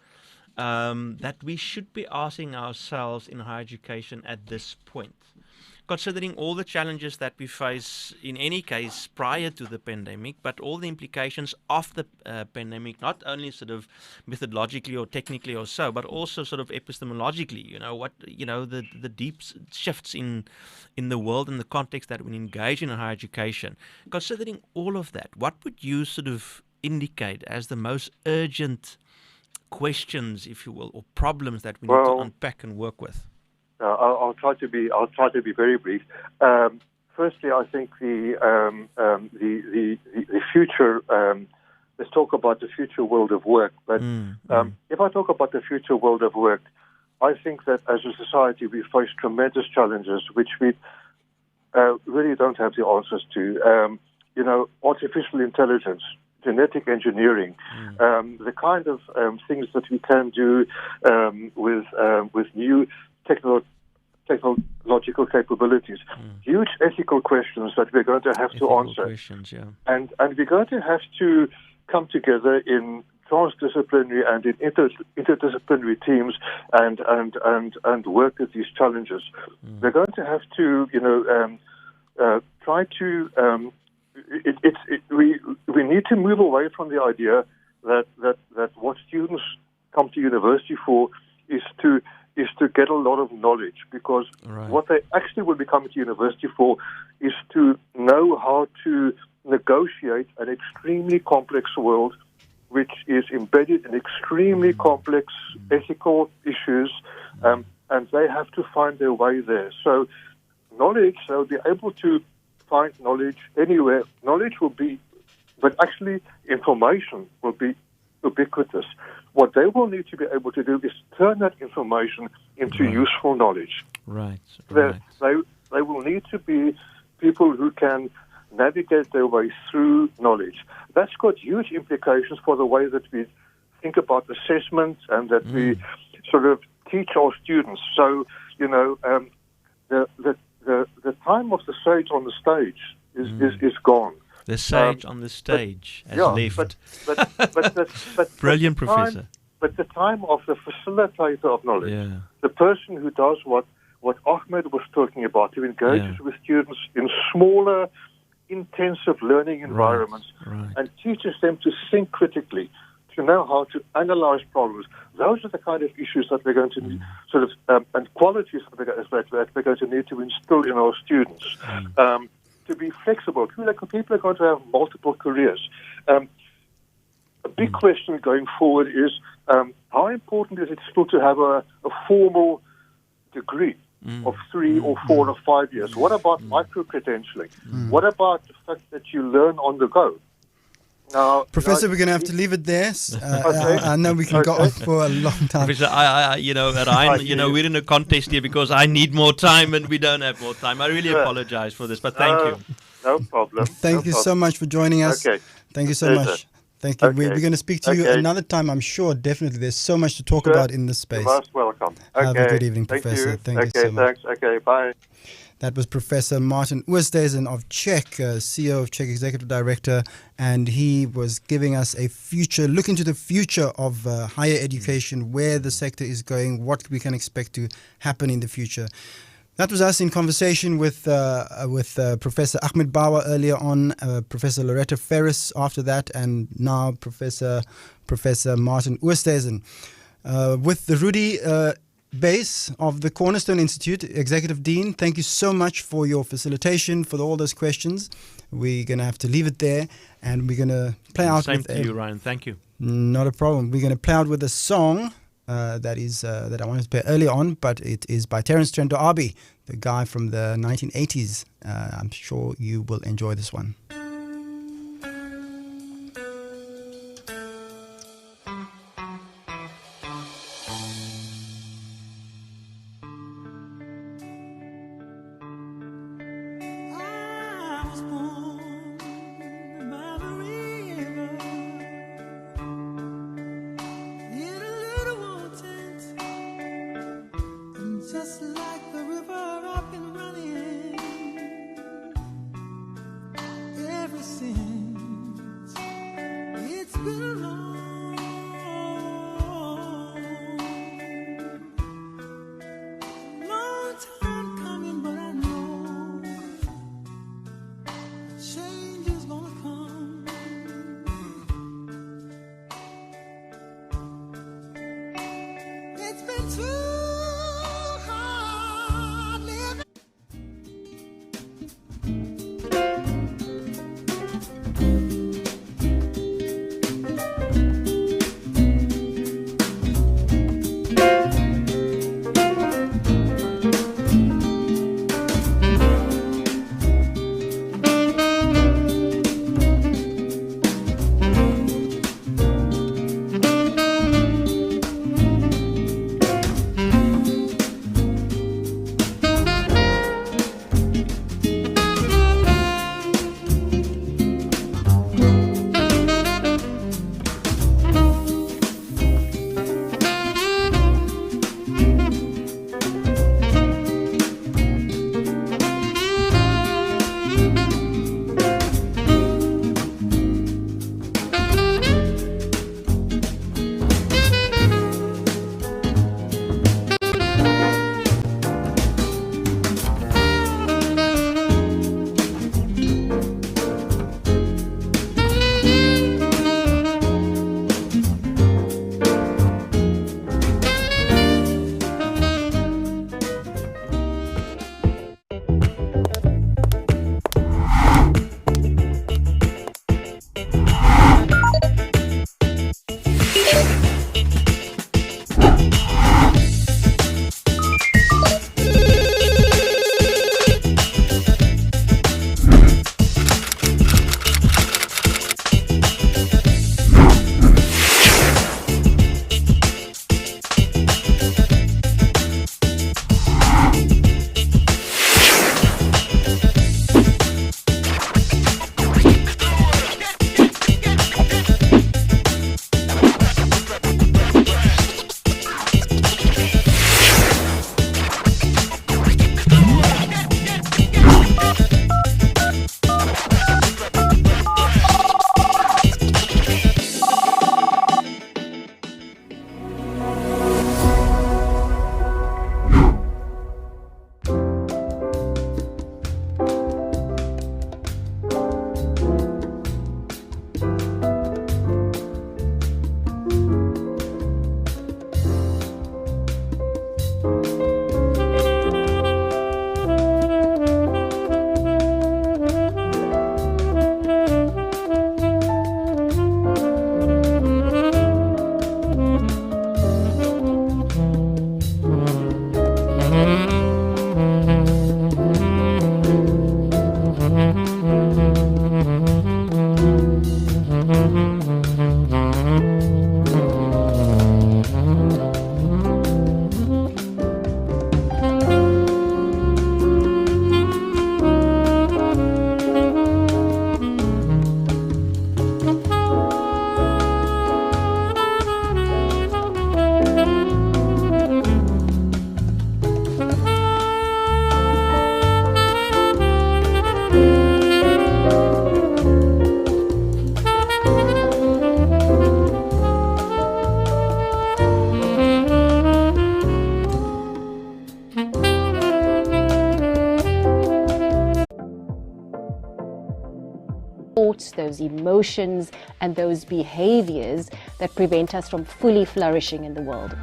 that we should be asking ourselves in higher education at this point, considering all the challenges that we face in any case prior to the pandemic, but all the implications of the pandemic, not only sort of methodologically or technically or so, but also sort of epistemologically, the deep shifts in the world and the context that we engage in higher education. Considering all of that, what would you sort of indicate as the most urgent questions, if you will, or problems that we need to unpack and work with? I'll try to be very brief. Firstly, I think the future. Let's talk about the future world of work. But if I talk about the future world of work, I think that as a society we face tremendous challenges which we really don't have the answers to. Artificial intelligence, genetic engineering, the kind of things that we can do with new technological capabilities, huge ethical questions that we're going to have to answer. And we're going to have to come together in transdisciplinary and in interdisciplinary teams and work at these challenges. We're going to have to try to we need to move away from the idea that what students come to university for is to get a lot of knowledge, because what they actually will be coming to university for is to know how to negotiate an extremely complex world which is embedded in extremely complex ethical issues, and they have to find their way there. So knowledge, they'll be able to find knowledge anywhere. Knowledge will be, but actually information will be ubiquitous. What they will need to be able to do is turn that information into useful knowledge. Right. They will need to be people who can navigate their way through knowledge. That's got huge implications for the way that we think about assessment and that we sort of teach our students. So, you know, the time of the sage on the stage is gone. The sage on the stage has left. But Brilliant, Professor. But the time of the facilitator of knowledge, the person who does what Ahmed was talking about, who engages with students in smaller, intensive learning environments and teaches them to think critically, to know how to analyze problems. Those are the kind of issues that we're going to need, sort of, and qualities that we're going to need to instill in our students. To be flexible. People are going to have multiple careers. A big question going forward is how important is it still to have a formal degree of 3 or 4 or 5 years? What about micro-credentialing? What about the fact that you learn on the go? Now, Professor, we're going to have to leave it there. I know we can go on for a long time. Professor, Ryan, we're in a contest here because I need more time and we don't have more time. I really apologize for this, but thank you. No problem. Thank you so much for joining us. Okay. Thank you so much. Thank you. We're going to speak to you another time, I'm sure, definitely. There's so much to talk about in this space. You're most welcome. Have a good evening, Professor. Thank you so much. Thanks. Okay, bye. That was Professor Martin Oosthuizen of CHEC, CEO of CHEC Executive Director, and he was giving us a look into the future of higher education, where the sector is going, what we can expect to happen in the future. That was us in conversation with Professor Ahmed Bawa earlier on, Professor Loretta Feris after that, and now Professor Martin Oosthuizen. With the Rudy Base of the Cornerstone Institute, Executive Dean, thank you so much for your facilitation, for all those questions. We're going to have to leave it there, and we're going to play out with... Same to you, Ryan. Thank you. Not a problem. We're going to play out with a song that I wanted to play earlier on, but it is by Terence Trent D'Arby, the guy from the 1980s. I'm sure you will enjoy this one. Just like the river up and running, emotions and those behaviors that prevent us from fully flourishing in the world.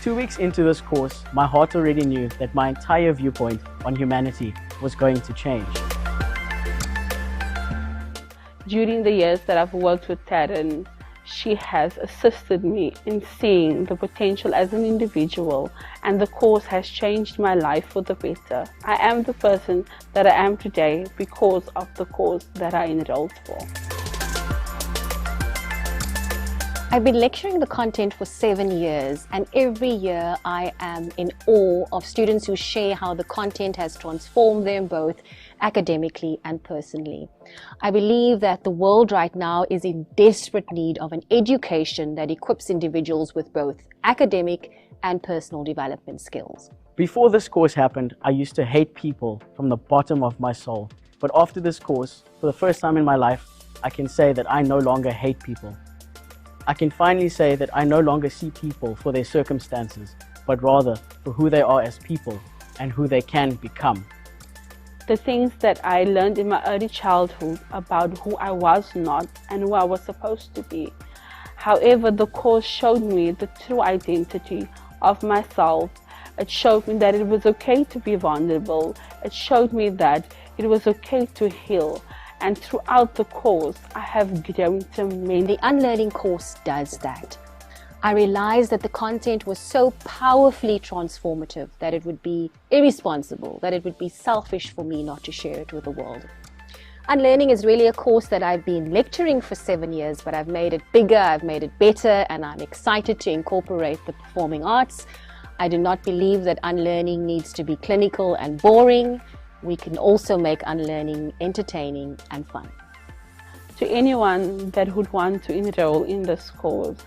2 weeks into this course, my heart already knew that my entire viewpoint on humanity was going to change. During the years that I've worked with Taryn, she has assisted me in seeing the potential as an individual, and the course has changed my life for the better. I am the person that I am today because of the course that I enrolled for. I've been lecturing the content for 7 years, and every year I am in awe of students who share how the content has transformed them both academically and personally. I believe that the world right now is in desperate need of an education that equips individuals with both academic and personal development skills. Before this course happened, I used to hate people from the bottom of my soul. But after this course, for the first time in my life, I can say that I no longer hate people. I can finally say that I no longer see people for their circumstances, but rather for who they are as people and who they can become. The things that I learned in my early childhood about who I was not and who I was supposed to be. However, the course showed me the true identity of myself. It showed me that it was okay to be vulnerable. It showed me that it was okay to heal. And throughout the course, I have grown tremendously. The unlearning course does that. I realized that the content was so powerfully transformative that it would be irresponsible, that it would be selfish for me not to share it with the world. Unlearning is really a course that I've been lecturing for 7 years, but I've made it bigger, I've made it better, and I'm excited to incorporate the performing arts. I do not believe that unlearning needs to be clinical and boring. We can also make unlearning entertaining and fun. To anyone that would want to enroll in this course,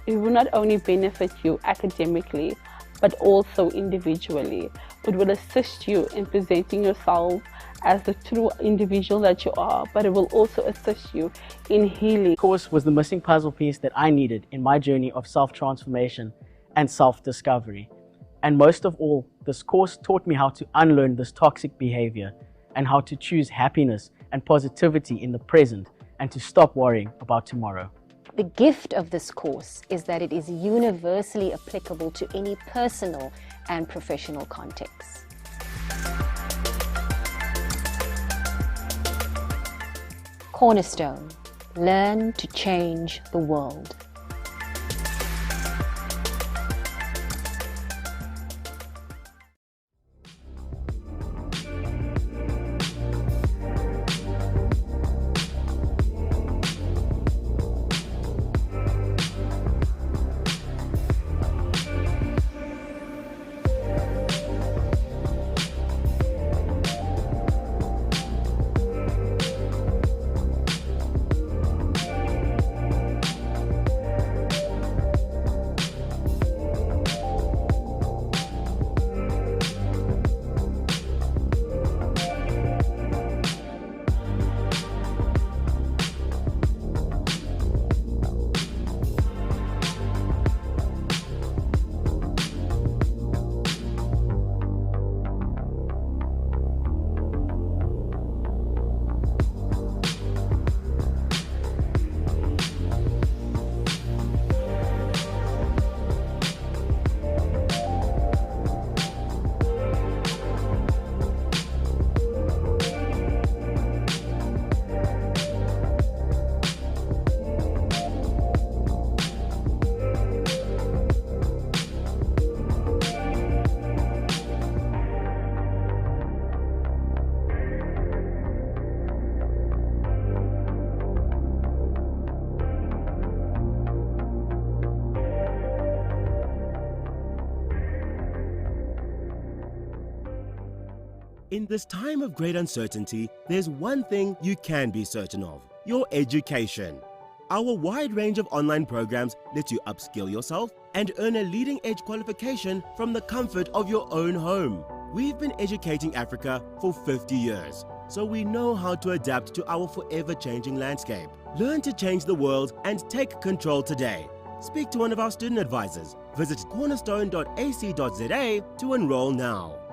it will not only benefit you academically, but also individually. It will assist you in presenting yourself as the true individual that you are, but it will also assist you in healing. The course was the missing puzzle piece that I needed in my journey of self-transformation and self-discovery. And most of all, this course taught me how to unlearn this toxic behavior and how to choose happiness and positivity in the present and to stop worrying about tomorrow. The gift of this course is that it is universally applicable to any personal and professional contexts. Cornerstone, learn to change the world. In this time of great uncertainty, there's one thing you can be certain of: your education. Our wide range of online programs let you upskill yourself and earn a leading-edge qualification from the comfort of your own home. We've been educating Africa for 50 years, so we know how to adapt to our forever-changing landscape. Learn to change the world and take control today. Speak to one of our student advisors. Visit cornerstone.ac.za to enroll now.